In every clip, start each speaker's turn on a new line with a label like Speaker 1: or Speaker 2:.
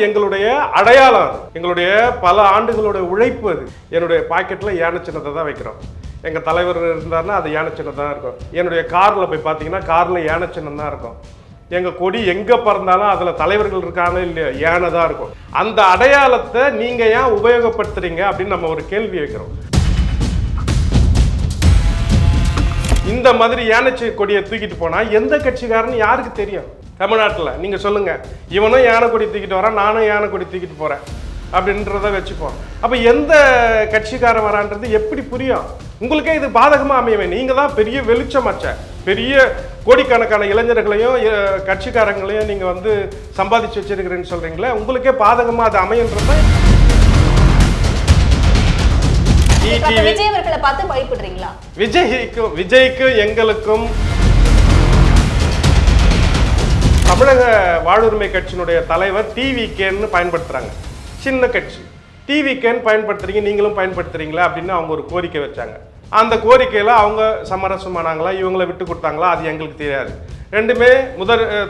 Speaker 1: எங்களுடைய அடையாளம், எங்களுடைய பல ஆண்டுகளுடைய உழைப்பு. அது என்னுடைய பாக்கெட்ல யானை சின்னத்தை தான் வைக்கிறோம். எங்கள் தலைவர் இருந்தாருன்னா அது யானை சின்னம் தான் இருக்கும். என்னுடைய காரில் போய் பார்த்தீங்கன்னா காரில் யானை சின்னம் தான் இருக்கும். எங்கள் கொடி எங்கே பறந்தாலும் அதில் தலைவர்கள் இருக்காங்க இல்லையா, யானை தான் இருக்கும். அந்த அடையாளத்தை நீங்கள் ஏன் உபயோகப்படுத்துறீங்க அப்படின்னு நம்ம ஒரு கேள்வி வைக்கிறோம். இந்த மாதிரி யானை கொடியை தூக்கிட்டு போனால் எந்த கட்சிக்காரன்னு யாருக்கு தெரியும்? தமிழ்நாட்டில் நீங்கள் சொல்லுங்கள், இவனும் யானை கொடி தூக்கிட்டு வரான், நானும் யானை கொடி தூக்கிட்டு போகிறேன் அப்படின்றத வச்சுப்போம். அப்போ எந்த கட்சிக்காரன் வரான்றது எப்படி புரியும்? உங்களுக்கே இது பாதகமாக அமையவே. நீங்கள் தான் பெரிய வெளிச்சமாச்ச, பெரிய கோடிக்கணக்கான இளைஞர்களையும் கட்சிக்காரங்களையும் நீங்கள் வந்து சம்பாதிச்சு வச்சிருக்கிறேன்னு சொல்கிறீங்களே, உங்களுக்கே பாதகமாக அது அமையன்றது.
Speaker 2: விஜய் அவர்களை பார்த்து பயப்படுறீங்களா?
Speaker 1: விஜய்க்கும் எங்களுக்கும் தமிழக வாழ்வுரிமை கட்சியினுடைய தலைவர் டிவிகேன்னு பயன்படுத்துறாங்க. சின்ன கட்சி டிவிகேன்னு பயன்படுத்துறீங்க, நீங்களும் பயன்படுத்துறீங்களா அப்படின்னு அவங்க ஒரு கோரிக்கை வச்சாங்க. அந்த கோரிக்கையில் அவங்க சமரசமானாங்களா, இவங்களை விட்டு கொடுத்தாங்களா, அது எங்களுக்கு தெரியாது. ரெண்டுமே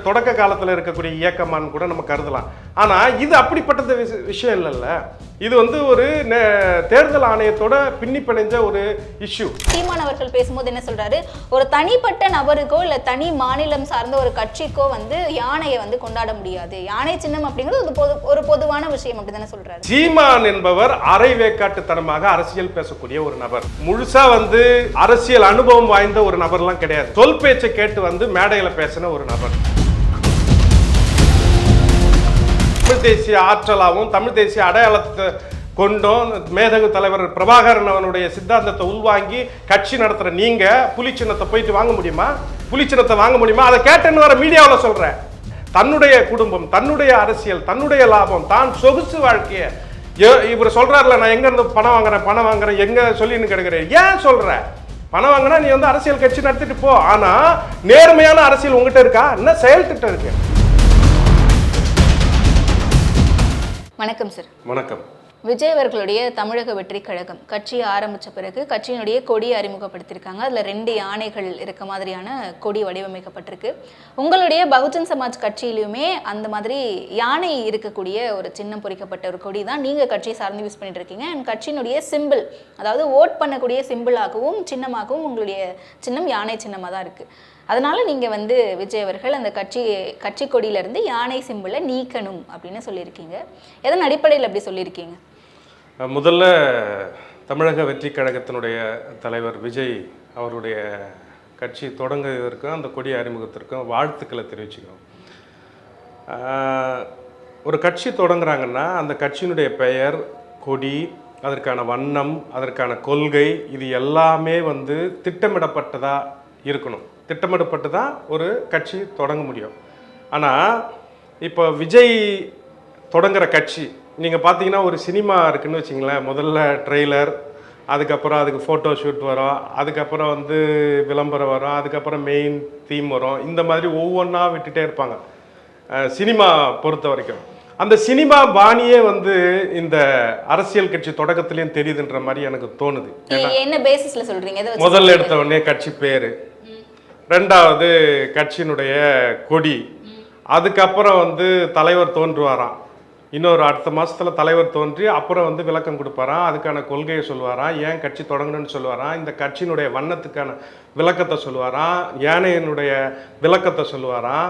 Speaker 1: தொடக்க காலத்தில் இருக்கக்கூடிய இயக்கமானு கூட நம்ம கருதலாம். ஆனால் இது அப்படிப்பட்டது விஷயம் இல்லைல்ல. இது வந்து ஒரு தேர்தல் ஆணையத்தோட பின்னி பிணைஞ்ச ஒரு இஷ்யூ.
Speaker 2: சீமான் அவர்கள் பேசும்போது என்ன சொல்றாரு, ஒரு தனிப்பட்ட நபருக்கோ இல்லை தனி மாநிலம் சார்ந்த ஒரு கட்சிக்கோ வந்து யானையை வந்து கொண்டாட முடியாது, யானை சின்னம் அப்படிங்கிறது ஒரு பொதுவான விஷயம் அப்படி தானே சொல்றாரு.
Speaker 1: சீமான் என்பவர் அரை வேக்காட்டுத்தனமாக அரசியல் பேசக்கூடிய ஒரு நபர். முழுசா வந்து அரசியல் அனுபவம் வாய்ந்த ஒரு நபர்லாம் கிடையாது. சொல் பேச்சை கேட்டு வந்து மேடையில் பேசின ஒரு நபர். தமிழ் தேசிய ஆற்றலாகவும் தமிழ் தேசிய அடையாளத்தை கொண்டும் மேதகு தலைவர் பிரபாகரன் அவனுடைய சித்தாந்தத்தை உள்வாங்கி கட்சி நடத்துற நீங்க புலி சின்னத்தை போயிட்டு வாங்க முடியுமா? புலி சின்னத்தை வாங்க முடியுமா? அதை கேட்டேன்னு வர மீடியாவில் சொல்றேன். தன்னுடைய குடும்பம், தன்னுடைய அரசியல், தன்னுடைய லாபம், தான் சொகுசு வாழ்க்கைய இவர் சொல்றாருல, நான் எங்க இருந்து பணம் வாங்குறேன் எங்க சொல்லின்னு கிடக்குறேன். ஏன் சொல்ற? பணம் வாங்கினா நீ வந்து அரசியல் கட்சி நடத்திட்டு போ. ஆனா நேர்மையான அரசியல் உங்ககிட்ட இருக்கா? என்ன செயல் திட்டம் இருக்கு?
Speaker 2: வணக்கம் சார்.
Speaker 1: வணக்கம்.
Speaker 2: விஜய் அவர்களுடைய தமிழக வெற்றி கழகம் கட்சியை ஆரம்பித்த பிறகு கட்சியினுடைய கொடியை அறிமுகப்படுத்தியிருக்காங்க. அதில் 2 யானைகள் இருக்க மாதிரியான கொடி வடிவமைக்கப்பட்டிருக்கு. உங்களுடைய பகுஜன் சமாஜ் கட்சியிலையுமே அந்த மாதிரி யானை இருக்கக்கூடிய ஒரு சின்னம் பொறிக்கப்பட்ட ஒரு கொடி தான் நீங்கள் கட்சியை சார்ந்து யூஸ் பண்ணிட்டு இருக்கீங்க. அண்ட் கட்சியினுடைய சிம்பிள், அதாவது ஓட் பண்ணக்கூடிய சிம்பிளாகவும் சின்னமாகவும் உங்களுடைய சின்னம் யானை சின்னமாக தான் இருக்குது. அதனால நீங்கள் வந்து விஜய் அவர்கள் அந்த கட்சி கொடியிலேருந்து யானை சிம்பிளை நீக்கணும் அப்படின்னு சொல்லியிருக்கீங்க. எதன் அடிப்படையில் அப்படி சொல்லியிருக்கீங்க?
Speaker 1: முதல்ல தமிழக வெற்றி கழகத்தினுடைய தலைவர் விஜய் அவருடைய கட்சி தொடங்குவதற்கும் அந்த கொடி அறிமுகத்திற்கும் வாழ்த்துக்களை தெரிவிச்சுக்கிறோம். ஒரு கட்சி தொடங்குறாங்கன்னா அந்த கட்சியினுடைய பெயர், கொடி, அதற்கான வண்ணம், அதற்கான கொள்கை, இது எல்லாமே வந்து திட்டமிடப்பட்டதாக இருக்கணும். திட்டமிடப்பட்டு தான் ஒரு கட்சி தொடங்க முடியும். ஆனால் இப்போ விஜய் தொடங்குற கட்சி நீங்கள் பார்த்தீங்கன்னா ஒரு சினிமா இருக்குதுன்னு வச்சிங்களேன். முதல்ல ட்ரெய்லர், அதுக்கப்புறம் அதுக்கு ஃபோட்டோ ஷூட் வரும், அதுக்கப்புறம் வந்து விளம்பரம் வரும், அதுக்கப்புறம் மெயின் தீம் வரும். இந்த மாதிரி ஒவ்வொன்றா விட்டுட்டே இருப்பாங்க சினிமா பொறுத்த வரைக்கும். அந்த சினிமா பாணியே வந்து இந்த அரசியல் கட்சி தொடக்கத்துலேயும் தெரியுதுன்ற மாதிரி எனக்கு தோணுது.
Speaker 2: என்ன பேசிஸ்ல சொல்றீங்க?
Speaker 1: முதல்ல எடுத்த உடனே கட்சி பேர், ரெண்டாவது கட்சியினுடைய கொடி, அதுக்கப்புறம் வந்து தலைவர் தோன்றுவாராம். இன்னொரு அடுத்த மாதத்தில் தலைவர் தோன்றி அப்புறம் வந்து விளக்கம் கொடுப்பாராம், அதுக்கான கொள்கையை சொல்லுவாராம், ஏன் கட்சி தொடங்கணும்னு சொல்லுவாராம், இந்த கட்சியினுடைய வண்ணத்துக்கான விளக்கத்தை சொல்லுவாராம், யானையினுடைய விளக்கத்தை சொல்லுவாராம்.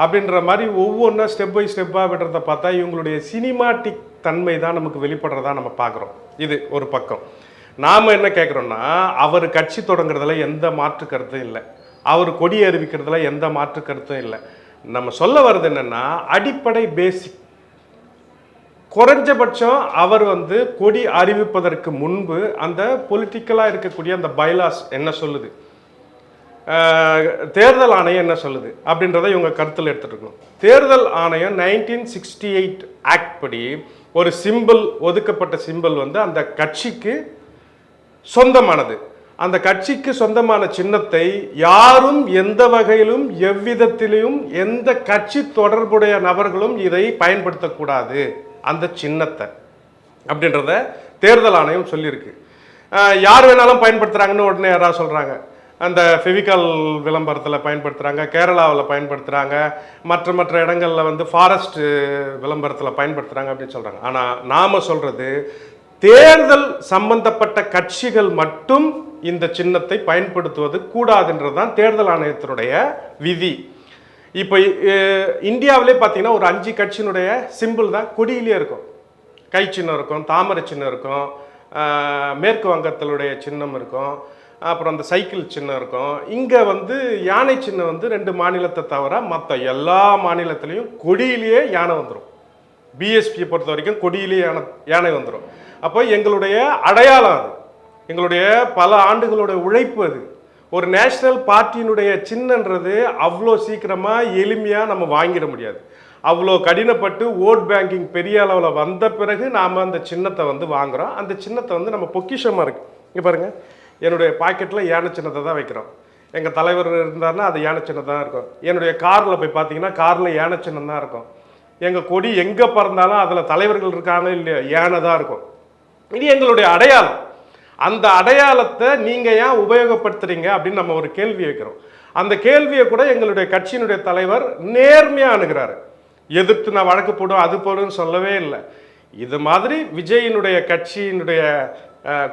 Speaker 1: அப்படின்ற மாதிரி ஒவ்வொன்றா ஸ்டெப் பை ஸ்டெப்பாக விடுறத பார்த்தா இவங்களுடைய சினிமாட்டிக் தன்மை தான் நமக்கு வெளிப்படுறதா நம்ம பார்க்குறோம். இது ஒரு பக்கம். நாம் என்ன கேட்குறோன்னா, அவர் கட்சி தொடங்குறதுல எந்த மாற்று கருத்தும் இல்லை, அவர் கொடி அறிவிக்கிறதுல எந்த மாற்று கருத்தும் இல்லை. நம்ம சொல்ல வர்றது என்னென்னா, அடிப்படை பேசிக் குறைஞ்சபட்சம் அவர் வந்து கொடி அறிவிப்பதற்கு முன்பு அந்த பொலிட்டிக்கலாக இருக்கக்கூடிய அந்த பைலாஸ் என்ன சொல்லுது, தேர்தல் ஆணையம் என்ன சொல்லுது அப்படின்றத இவங்க கருத்தில் எடுத்துகிட்டு இருக்கணும். தேர்தல் ஆணையம் 1968 ஆக்ட் படி ஒரு சிம்பிள், ஒதுக்கப்பட்ட சிம்பிள் வந்து அந்த கட்சிக்கு சொந்தமானது. அந்த கட்சிக்கு சொந்தமான சின்னத்தை யாரும் எந்த வகையிலும் எவ்விதத்திலும் எந்த கட்சி தொடர்புடைய நபர்களும் இதை பயன்படுத்தக்கூடாது அந்த சின்னத்தை அப்படின்றத தேர்தல் ஆணையம் சொல்லியிருக்கு. யார் வேணாலும் பயன்படுத்துகிறாங்கன்னு உடனே யாராவது சொல்கிறாங்க. அந்த ஃபெவிகால் விளம்பரத்தில் பயன்படுத்துகிறாங்க, கேரளாவில் பயன்படுத்துகிறாங்க, மற்ற இடங்களில் வந்து ஃபாரஸ்ட் விளம்பரத்தில் பயன்படுத்துகிறாங்க அப்படின்னு சொல்கிறாங்க. ஆனால் நாம் சொல்கிறது, தேர்தல் சம்பந்தப்பட்ட கட்சிகள் மட்டும் இந்த சின்னத்தை பயன்படுத்துவது கூடாதுன்றது தான் தேர்தல் ஆணையத்தினுடைய விதி. இப்போ இந்தியாவிலே பார்த்தீங்கன்னா ஒரு 5 கட்சியினுடைய சிம்பிள் தான் கொடியிலே இருக்கும். கை சின்னம் இருக்கும், தாமரை சின்னம் இருக்கும், மேற்கு வங்கத்தினுடைய சின்னம் இருக்கும், அப்புறம் அந்த சைக்கிள் சின்னம் இருக்கும். இங்கே வந்து யானை சின்னம் வந்து 2 மாநிலத்தை தவிர மற்ற எல்லா மாநிலத்திலையும் கொடியிலேயே யானை வந்துடும். பிஎஸ்பியை பொறுத்த வரைக்கும் கொடியிலேயே யானை வந்துடும். அப்போ எங்களுடைய அடையாளம் அது, எங்களுடைய பல ஆண்டுகளோட உழைப்பு அது. ஒரு நேஷ்னல் பார்ட்டியினுடைய சின்னன்றது அவ்வளோ சீக்கிரமாக எளிமையாக நம்ம வாங்கிட முடியாது. அவ்வளோ கடினப்பட்டு ஓட் பேங்கிங் பெரிய அளவில் வந்த பிறகு நாம் அந்த சின்னத்தை வந்து வாங்குகிறோம். அந்த சின்னத்தை வந்து நம்ம பொக்கிஷமாக இருக்கு. இங்கே பாருங்கள், என்னுடைய பாக்கெட்டில் யானை சின்னத்தை தான் வைக்கிறோம். எங்கள் தலைவர் இருந்தார்னா அது யானை சின்னம் தான் இருக்கும். என்னுடைய காரில் போய் பார்த்தீங்கன்னா காரில் யானை சின்னம் தான் இருக்கும். எங்கள் கொடி எங்கே பறந்தாலும் அதில் தலைவர்கள் இருக்காங்க இல்லையா, யானை தான் இருக்கும். இது எங்களுடைய அடையாளம். அந்த அடையாளத்தை நீங்கள் ஏன் உபயோகப்படுத்துறீங்க அப்படின்னு நம்ம ஒரு கேள்வி வைக்கிறோம். அந்த கேள்வியை கூட எங்களுடைய கட்சியினுடைய தலைவர் நேர்மையாக அணுகிறாரு. எதிர்த்து நான் வழக்கு போடும் அது போடுன்னு சொல்லவே இல்லை. இது மாதிரி விஜயினுடைய கட்சியினுடைய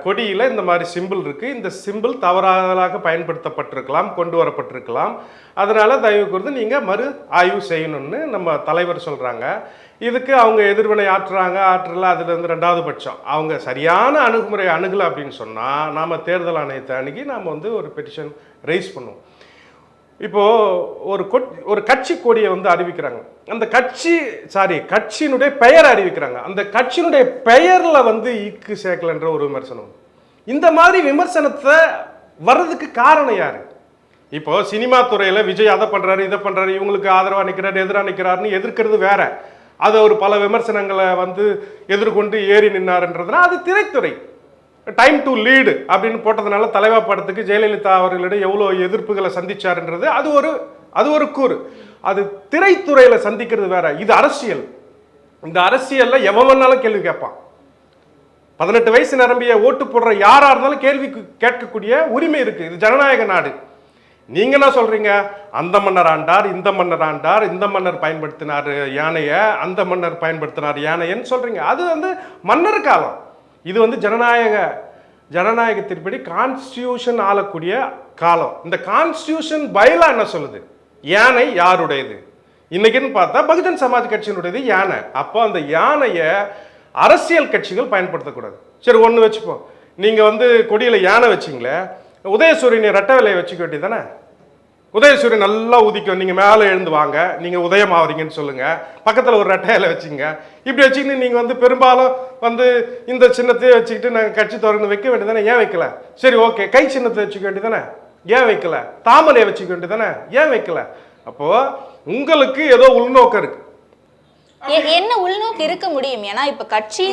Speaker 1: கொடியில் இந்த மாதிரி சிம்பிள் இருக்குது, இந்த சிம்பிள் தவறாக பயன்படுத்தப்பட்டிருக்கலாம், கொண்டு வரப்பட்டிருக்கலாம். அதனால் தயவு கூர்ந்து நீங்கள் மறு ஆய்வு செய்யணும்னு நம்ம தலைவர் சொல்கிறாங்க. இதுக்கு அவங்க எதிர்வினை ஆற்றல, அதுலேருந்து 2வது பட்சம் அவங்க சரியான அணுகுமுறை அணுகலை அப்படின்னு சொன்னால் நாம் தேர்தல் ஆணையத்தை அணுகி நாம் வந்து ஒரு பெட்டிஷன் ரைஸ் பண்ணுவோம். இப்போது ஒரு கட்சி கொடியை வந்து அறிவிக்கிறாங்க, அந்த கட்சியினுடைய பெயரை அறிவிக்கிறாங்க. அந்த கட்சியினுடைய பெயரில் வந்து ஈக்கு சேர்க்கலன்ற ஒரு விமர்சனம். இந்த மாதிரி விமர்சனத்தை வர்றதுக்கு காரணம் யார்? இப்போ சினிமா துறையில் விஜய் அதை பண்ணுறாரு இதை பண்ணுறாரு, இவங்களுக்கு ஆதரவாக நிற்கிறாரு எதிராக நிற்கிறாருன்னு எதிர்க்கிறது வேற. அது ஒரு பல விமர்சனங்களை வந்து எதிர்கொண்டு ஏறி நின்னாருன்றதுனா அது திரைத்துறை. டைம் டு லீடு அப்படின்னு போட்டதுனால தலைவா படத்துக்கு ஜெயலலிதா அவர்களிடம் எவ்வளோ எதிர்ப்புகளை சந்திச்சாருன்றது அது ஒரு கூறு. அது திரைத்துறையில் சந்திக்கிறது வேற, இது அரசியல். இந்த அரசியலில் எவன் வேணாலும் கேள்வி கேட்பான். 18 வயசு நிரம்பிய ஓட்டு போடுற யாராக இருந்தாலும் கேள்வி கேட்கக்கூடிய உரிமை இருக்குது. இது ஜனநாயக நாடு. நீங்கள் என்ன சொல்கிறீங்க, அந்த மன்னர் ஆண்டார், இந்த மன்னர் ஆண்டார், இந்த மன்னர் பயன்படுத்தினார் யானையை, அந்த மன்னர் பயன்படுத்தினார் யானைன்னு சொல்கிறீங்க. அது வந்து மன்னர் காலம். இது வந்து ஜனநாயகத்தின்படி கான்ஸ்டியூஷன் ஆளக்கூடிய காலம். இந்த கான்ஸ்டியூஷன் பைலா என்ன சொல்லுது, யானை யாருடையது? இன்னைக்குன்னு பார்த்தா பகுஜன் சமாஜ் கட்சியினுடையது யானை. அப்போ அந்த யானையை அரசியல் கட்சிகள் பயன்படுத்தக்கூடாது. சரி, ஒன்று வச்சுப்போம். நீங்கள் வந்து கொடியில் யானை வச்சிங்களே, உதயசூரியனை ரெட்டை விலையை வச்சுக்க வேண்டியது தானே? உதயசூரியன் நல்லா உதிக்கும், நீங்கள் மேலே எழுந்து வாங்க, நீங்கள் உதயம் ஆகிறீங்கன்னு சொல்லுங்கள், பக்கத்தில் ஒரு ரெட்டையில வச்சுங்க. இப்படி வச்சுக்கிட்டு நீங்கள் வந்து பெரும்பாலும் வந்து இந்த சின்னத்தையே வச்சுக்கிட்டு நாங்கள் கட்சி தொடர்ந்து வைக்க வேண்டியதானே? ஏன் வைக்கல? சரி, ஓகே, கை சின்னத்தை வச்சுக்க வேண்டியதானே? ஏன் வைக்கல? தாமரையை வச்சுக்க வேண்டியதானே? ஏன் வைக்கல? அப்போது உங்களுக்கு ஏதோ உள்நோக்கம் இருக்குது.
Speaker 2: என்ன உள்நோக்கு இருக்க முடியும்? ஏன்னா இப்ப கட்சி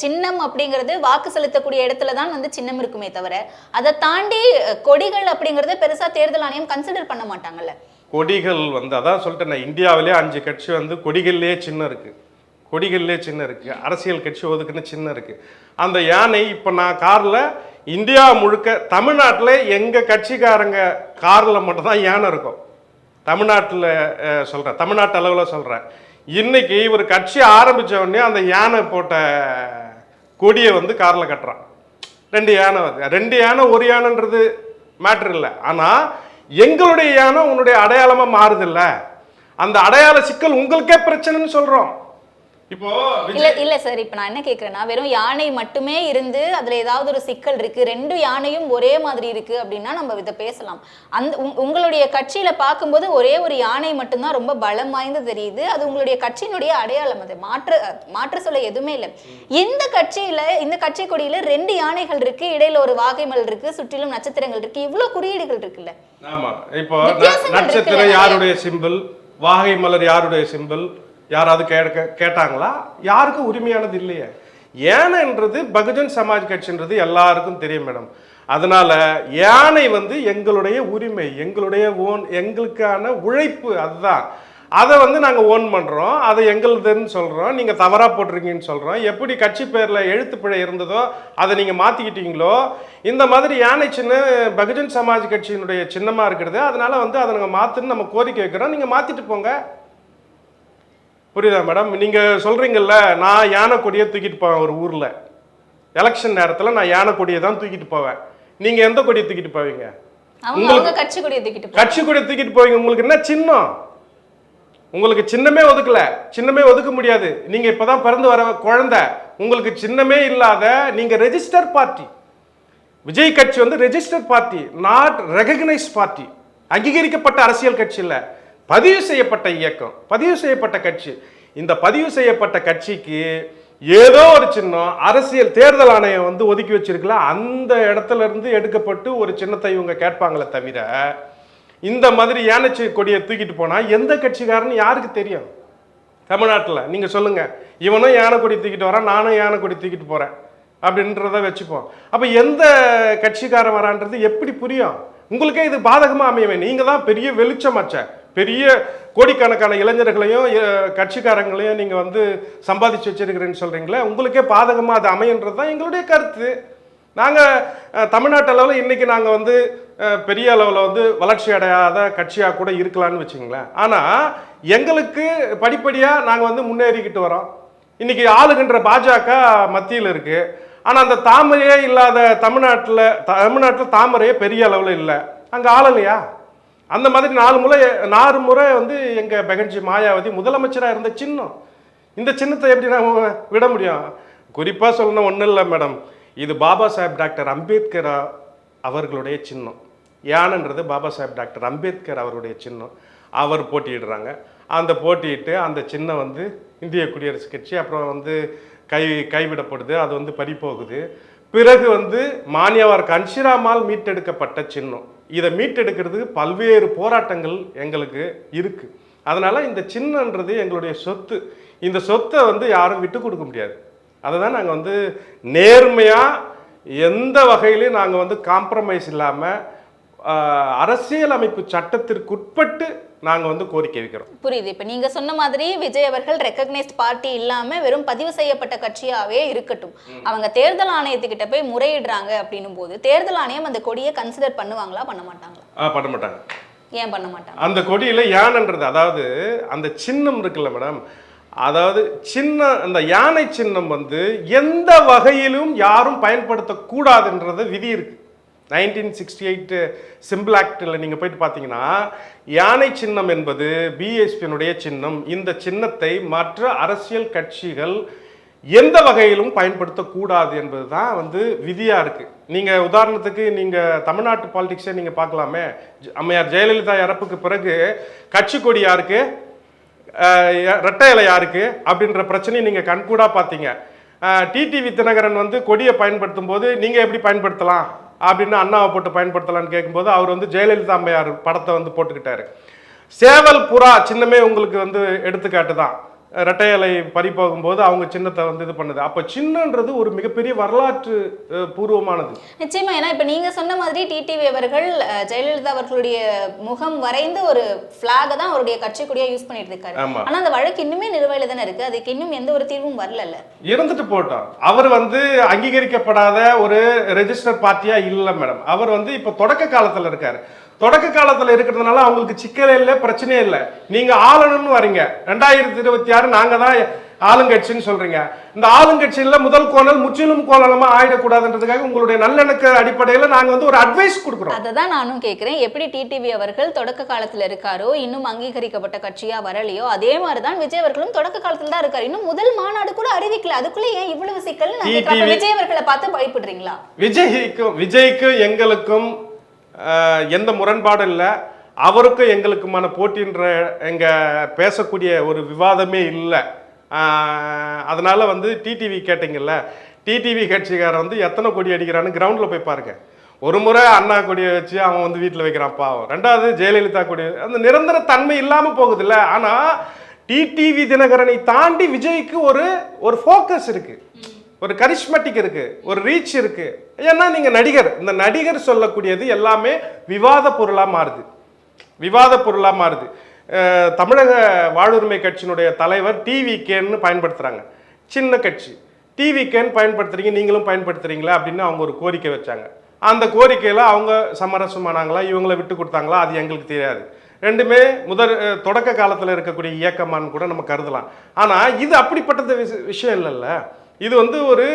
Speaker 2: சின்னம் அப்படிங்கிறது வாக்கு செலுத்தக்கூடிய இடத்துல தான் வந்து சின்னம் இருக்குமே தவிர அதை தாண்டி கொடிகள் அப்படிங்கறத பெருசா தேர்தல் ஆணையம் கன்சிடர் பண்ண மாட்டாங்கல்ல.
Speaker 1: கொடிகள் வந்து அதான் சொல்லிட்டேன், இந்தியாவிலே 5 கட்சி வந்து கொடிகள்லேயே சின்னம் இருக்கு, கொடிகள்லேயே சின்னம் இருக்கு, அரசியல் கட்சி ஒதுக்குன்னு சின்னம் இருக்கு. அந்த யானை இப்போ நான் காரில் இந்தியா முழுக்க தமிழ்நாட்டில் எங்கள் கட்சிக்காரங்க காரில் மட்டும்தான் யானை இருக்கும். தமிழ்நாட்டில் சொல்கிறேன், தமிழ்நாட்டு அளவில் சொல்கிறேன். இன்னைக்கு ஒரு கட்சி ஆரம்பித்த உடனே அந்த யானை போட்ட கொடியை வந்து காரில் கட்டுறான். 2 யானை வருது. 2 யானை ஒரு யானைன்றது மேட்ரு இல்லை. ஆனால் எங்களுடைய யானை உன்னுடைய அடையாளமாக மாறுதில்ல. அந்த அடையாள சிக்கல் உங்களுக்கே பிரச்சனைன்னு சொல்கிறோம். இப்போ
Speaker 2: இல்ல சார், இப்ப நான் என்ன கேக்குறேன்னா, வெறும் யானை மட்டுமே இருந்து அதுல ஏதாவது ஒரு சிக்கல் இருக்கு, 2 யானையும் ஒரே மாதிரி இருக்கு அப்படின்னா நம்ம இதை பேசலாம். அந்த உங்களுடைய கட்சியில பார்க்கும்போது ஒரே ஒரு யானை மட்டும்தான் ரொம்ப பலம் வாய்ந்து தெரியுது. அது உங்களுடைய கட்சியினுடைய அடையாளம். அது மாற்று சொல்ல எதுவுமே இல்லை. இந்த கட்சி கொடியில 2 யானைகள் இருக்கு, இடையில ஒரு வாகைமல் இருக்கு, சுற்றிலும் நட்சத்திரங்கள் இருக்கு, இவ்வளவு குறியீடுகள் இருக்குல்ல.
Speaker 1: ஆமா, இப்போ நட்சத்திரம் யாருடைய சிம்பிள், வாகை மலர் யாருடைய சிம்பிள், யாராவது கேட்டாங்களா? யாருக்கும் உரிமையானது இல்லையே. யானைன்றது பகுஜன் சமாஜ் கட்சின்றது எல்லாருக்கும் தெரியும் மேடம். அதனால யானை வந்து எங்களுடைய உரிமை, எங்களுடைய எங்களுக்கான உழைப்பு. அதுதான் அதை வந்து நாங்கள் ஓன் பண்ணுறோம், அதை எங்களுதுன்னு சொல்கிறோம், நீங்கள் தவறாக போட்டிருக்கீங்கன்னு சொல்கிறோம். எப்படி கட்சி பேரில் எழுத்துப்பிழை இருந்ததோ அதை நீங்கள் மாற்றிக்கிட்டீங்களோ, இந்த மாதிரி யானை சின்ன பகுஜன் சமாஜ் கட்சியினுடைய சின்னமாக இருக்கிறது, அதனால வந்து அதை நாங்கள் மாற்றுன்னு நம்ம கோரிக்கை வைக்கிறோம், நீங்கள் மாற்றிட்டு போங்க. புரியுதா மேடம்? நீங்கள் சொல்கிறீங்கல்ல, நான் யானை கொடியை தூக்கிட்டு போவேன் ஒரு ஊரில், எலெக்ஷன் நேரத்தில் நான் யானை கொடியை தான் தூக்கிட்டு போவேன். நீங்கள் எந்த கொடியை தூக்கிட்டு போவீங்க?
Speaker 2: கட்சி கொடியை
Speaker 1: தூக்கிட்டு போவீங்க. உங்களுக்கு என்ன சின்னம்? உங்களுக்கு சின்னமே ஒதுக்கல, சின்னமே ஒதுக்க முடியாது. நீங்க இப்பதான் பிறந்து வர குழந்தை, உங்களுக்கு சின்னமே இல்லாத நீங்க ரெஜிஸ்டர் பார்ட்டி. விஜய் கட்சி வந்து register party, not recognise party. அங்கீகரிக்கப்பட்ட அரசியல் கட்சி இல்ல, பதிவு செய்யப்பட்ட இயக்கம், பதிவு செய்யப்பட்ட கட்சி. இந்த பதிவு செய்யப்பட்ட கட்சிக்கு ஏதோ ஒரு சின்னம் அரசியல் தேர்தல் ஆணையம் வந்து ஒதுக்கி வச்சிருக்கல, அந்த இடத்துல இருந்து எடுக்கப்பட்டு ஒரு சின்னத்தை இவங்க கேட்பாங்களே தவிர, இந்த மாதிரி யானை கொடியை தூக்கிட்டு போனா எந்த கட்சிக்காரன்னு யாருக்கு தெரியும் தமிழ்நாட்டில்? நீங்க சொல்லுங்க. இவனும் யானை கொடி தூக்கிட்டு வரான், நானும் யானை கொடி தூக்கிட்டு போறேன் அப்படின்றத வச்சுப்போம். அப்ப எந்த கட்சிக்காரன் வரான்றது எப்படி புரியும்? உங்களுக்கே இது பாதகமா அமையவே. நீங்க தான் பெரிய வெளிச்சமாச்ச, பெரிய கோடிக்கணக்கான இளைஞர்களையும் கட்சிக்காரங்களையும் நீங்க வந்து சம்பாதிச்சு வச்சிருக்கிறேன்னு சொல்றீங்களே, உங்களுக்கே பாதகமா அது அமையன்றது தான் எங்களுடைய கருத்து. நாங்கள் தமிழ்நாட்டு அளவில் இன்றைக்கி நாங்கள் வந்து பெரிய அளவில் வந்து வளர்ச்சி அடையாத கட்சியாக கூட இருக்கலான்னு வச்சுங்களேன். ஆனால் எங்களுக்கு படிப்படியாக நாங்கள் வந்து முன்னேறிக்கிட்டு வரோம். இன்றைக்கி ஆளுகின்ற பாஜக மத்தியில் இருக்குது. ஆனால் அந்த தாமரையே இல்லாத தமிழ்நாட்டில் தாமரையே பெரிய அளவில் இல்லை, அங்கே ஆளலையா? அந்த மாதிரி 4 முறை வந்து எங்கள் பெகன்ஜி மாயாவதி முதலமைச்சராக இருந்த சின்னம். இந்த சின்னத்தை எப்படி நாங்கள் விட முடியும்? குறிப்பாக சொல்லணும் ஒன்றும் இல்லை மேடம், இது பாபா சாஹேப் டாக்டர் அம்பேத்கர் அவர்களுடைய சின்னம். யானைன்றது பாபா சாஹேப் டாக்டர் அம்பேத்கர் அவருடைய சின்னம். அவர் போட்டியிடுறாங்க. அந்த போட்டியிட்டு அந்த சின்னம் வந்து இந்திய குடியரசுக் கட்சி அப்புறம் வந்து கைவிடப்படுது, அது வந்து பறிபோகுது. பிறகு வந்து மானியவார் கன்ஷிராமால் மீட்டெடுக்கப்பட்ட சின்னம். இதை மீட்டெடுக்கிறதுக்கு பல்வேறு போராட்டங்கள் எங்களுக்கு இருக்கு. அதனால இந்த சின்னன்றது எங்களுடைய சொத்து. இந்த சொத்தை வந்து யாரும் விட்டு கொடுக்க முடியாது. அதை தான் நாங்கள் வந்து நேர்மையாக எந்த வகையிலையும் நாங்கள் வந்து காம்ப்ரமைஸ் இல்லாமல் அரசியலமைப்பு சட்டத்திற்குட்பட்டு நாங்கள் வந்து கோரிக்கை வைக்கிறோம்.
Speaker 2: புரியுது. இப்போ நீங்கள் சொன்ன மாதிரி விஜய் அவர்கள் ரெக்கக்னைஸ்ட் பார்ட்டி இல்லாமல் வெறும் பதிவு செய்யப்பட்ட கட்சியாகவே இருக்கட்டும், அவங்க தேர்தல் ஆணையத்துக்கிட்ட போய் முறையிடுறாங்க அப்படின்னும் போது தேர்தல் ஆணையம் அந்த கொடியை கன்சிடர் பண்ணுவாங்களா, பண்ண மாட்டாங்களா?
Speaker 1: பண்ண மாட்டாங்க.
Speaker 2: ஏன் பண்ண மாட்டாங்க? அந்த
Speaker 1: கொடியில் யானைன்றது, அதாவது அந்த சின்னம் இருக்குல்ல மேடம், அதாவது அந்த யானை சின்னம் வந்து எந்த வகையிலும் யாரும் பயன்படுத்தக்கூடாதுன்றது விதி இருக்கு. 1968 சிம்பிள் ஆக்டில் நீங்கள் போயிட்டு பார்த்தீங்கன்னா, யானை சின்னம் என்பது பிஎஸ்பியினுடைய சின்னம். இந்த சின்னத்தை மற்ற அரசியல் கட்சிகள் எந்த வகையிலும் பயன்படுத்தக்கூடாது என்பது தான் வந்து விதியாக இருக்குது. நீங்கள் உதாரணத்துக்கு நீங்கள் தமிழ்நாட்டு பாலிடிக்ஸை நீங்கள் பார்க்கலாமே. அம்மையார் ஜெயலலிதா இறப்புக்கு பிறகு கட்சி கொடி யாருக்கு, ரெட்டை இலை யாருக்கு அப்படின்ற பிரச்சனையை நீங்கள் கண்கூடா பார்த்தீங்க. டிடிவி தினகரன் வந்து கொடியை பயன்படுத்தும் போது நீங்கள் எப்படி பயன்படுத்தலாம் அப்படின்னு அண்ணாவை போட்டு பயன்படுத்தலான்னு கேட்கும்போது அவர் வந்து ஜெயலலிதா அம்மையார் படத்தை வந்து போட்டுக்கிட்டாரு. சேவல் புறா சின்னமே உங்களுக்கு வந்து எடுத்துக்காட்டு தான். ரெட்டை இலை பறி போகும்போது அவங்க சின்னத்தை வந்து இது பண்ணுது. அப்போ சின்னன்றது ஒரு மிகப்பெரிய வரலாற்று பூர்வமானது.
Speaker 2: நிச்சயமா. ஏன்னா இப்போ நீங்க சொன்ன மாதிரி டிடிவி அவர்கள் ஜெயலலிதா அவர்களுடைய முகம் வரைந்து ஒரு பிளாக தான் அவருடைய கட்சி கொடியா யூஸ் பண்ணிட்டு இருக்காரு. ஆனா அந்த வழக்கு இன்னுமே நிலுவையில தானே இருக்கு, அதுக்கு இன்னும் எந்த ஒரு தீர்வும் வரல. இருந்துட்டு
Speaker 1: போட்டோம். அவர் வந்து அங்கீகரிக்கப்படாத ஒரு ரெஜிஸ்டர் பார்ட்டியா இல்லை மேடம். அவர் வந்து இப்போ தொடக்க காலத்துல இருக்காரு. தொடக்க காலத்தில் இருக்கிறதுனால அவங்களுக்கு சிக்கலே இல்லை, பிரச்சனையே இல்லை. நீங்க ஆளணும்னு வரீங்க. 2026 நாங்க தான் ஆளுங்கட்சின்னு சொல்றீங்க. இந்த ஆளுங்கட்சியில் முதல் கோணல் முற்றிலும் கோணலமா ஆயிடக்கூடாதுன்றதுக்காக உங்களுடைய நல்லெண்ணக்க அடிப்படையில் நாங்க வந்து ஒரு அட்வைஸ் கொடுக்குறோம்.
Speaker 2: அதை தான் நானும் கேட்கிறேன். எப்படி டிடிவி அவர்கள் தொடக்க காலத்தில் இருக்காரோ, இன்னும் அங்கீகரிக்கப்பட்ட கட்சியா வரலையோ, அதே மாதிரிதான் விஜய் அவர்களும் தொடக்க காலத்துல தான் இருக்காரு. இன்னும் முதல் மாநாடு கூட அறிவிக்கல, அதுக்குள்ள ஏன் இவ்வளவு சிக்கல்? விஜய் அவர்களை பார்த்து பயப்படுறீங்களா?
Speaker 1: விஜய்க்கும் எங்களுக்கும் எந்த முரண்பாடும் இல்லை. அவருக்கும் எங்களுக்குமான போட்டின்ற எங்க பேசக்கூடிய ஒரு விவாதமே இல்லை. அதனால வந்து டிடிவி கேட்டீங்கல்ல, டிடிவி கட்சிக்காரன் வந்து எத்தனை கொடி அடிக்கிறான்னு கிரவுண்டில் போய் பாருங்க. ஒரு முறை அண்ணா கொடியை வச்சு அவன் வந்து வீட்டில் வைக்கிறான் பாவம். ரெண்டாவது ஜெயலலிதா கொடி, அந்த நிரந்தர தன்மை இல்லாமல் போகுது இல்லை. ஆனால் டிடிவி தினகரனை தாண்டி விஜய்க்கு ஒரு ஃபோக்கஸ் இருக்கு, ஒரு கரிஸ்மெட்டிக் இருக்கு, ஒரு ரீச் இருக்கு. ஏன்னா நீங்க நடிகர், இந்த நடிகர் சொல்லக்கூடியது எல்லாமே விவாத பொருளா மாறுது. தமிழக வாழ்வுரிமை கட்சியினுடைய தலைவர் டிவிகேன்னு பயன்படுத்துகிறாங்க. சின்ன கட்சி டிவிகேன்னு பயன்படுத்துறீங்க, நீங்களும் பயன்படுத்துறீங்களா அப்படின்னு அவங்க ஒரு கோரிக்கை வச்சாங்க. அந்த கோரிக்கையில் அவங்க சமரசமானாங்களா, இவங்கள விட்டு கொடுத்தாங்களா, அது எங்களுக்கு தெரியாது. ரெண்டுமே தொடக்க காலத்தில் இருக்கக்கூடிய இயக்கமானு கூட நம்ம கருதலாம். ஆனால் இது அப்படிப்பட்டது விஷயம் இல்லைல்ல. இது வந்து ஒரு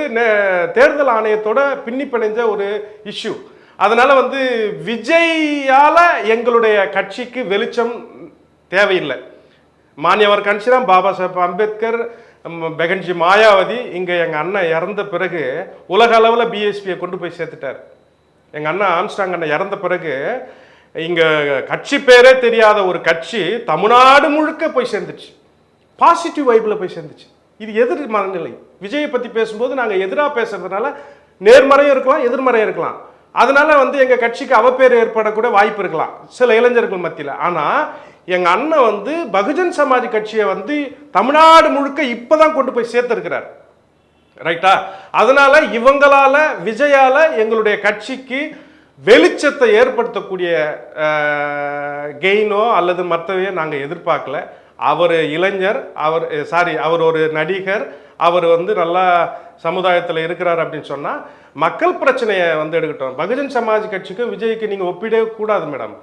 Speaker 1: தேர்தல் ஆணையத்தோட பின்னி பிணைஞ்ச ஒரு இஷ்யூ. அதனால வந்து விஜயால எங்களுடைய கட்சிக்கு வெளிச்சம் தேவையில்லை. மான்யவர் கன்ஷிராம், பாபா சாஹேப் அம்பேத்கர், பெகன்ஜி மாயாவதி, இங்கே எங்கள் அண்ணன் இறந்த பிறகு உலக அளவில் பிஎஸ்பியை கொண்டு போய் சேர்த்துட்டார். எங்கள் அண்ணன் ஆம்ஸ்டாங் அண்ணன் இறந்த பிறகு இங்கே கட்சி பேரே தெரியாத ஒரு கட்சி தமிழ்நாடு முழுக்க போய் சேர்ந்துச்சு. பாசிட்டிவ் வைப்பில் போய் சேர்ந்துச்சு. இது எதிர் மனநிலை. விஜயை பற்றி பேசும்போது நாங்கள் எதிராக பேசுறதுனால நேர்மறையும் இருக்கலாம், எதிர்மறையும் இருக்கலாம். அதனால வந்து எங்கள் கட்சிக்கு அவப்பேர் ஏற்படக்கூட வாய்ப்பு இருக்கலாம் சில இளைஞர்கள் மத்தியில். ஆனால் எங்கள் அண்ணன் வந்து பகுஜன் சமாஜ் கட்சியை வந்து தமிழ்நாடு முழுக்க இப்போ தான் கொண்டு போய் சேர்த்துருக்கிறார். ரைட்டா? அதனால இவங்களால விஜயால எங்களுடைய கட்சிக்கு வெளிச்சத்தை ஏற்படுத்தக்கூடிய கெயினோ அல்லது மற்றவையோ நாங்கள் எதிர்பார்க்கல. அவர் இளைஞர், அவர் ஒரு நடிகர், அவர் வந்து நல்லா சமுதாயத்தில் இருக்கிறார் அப்படின்னு சொன்னால் மக்கள் பிரச்சனையை வந்து எடுக்கட்டும். பகுஜன் சமாஜ் கட்சிக்கும் விஜய்க்கு நீங்கள் ஒப்பிடவே கூடாது மேடம்.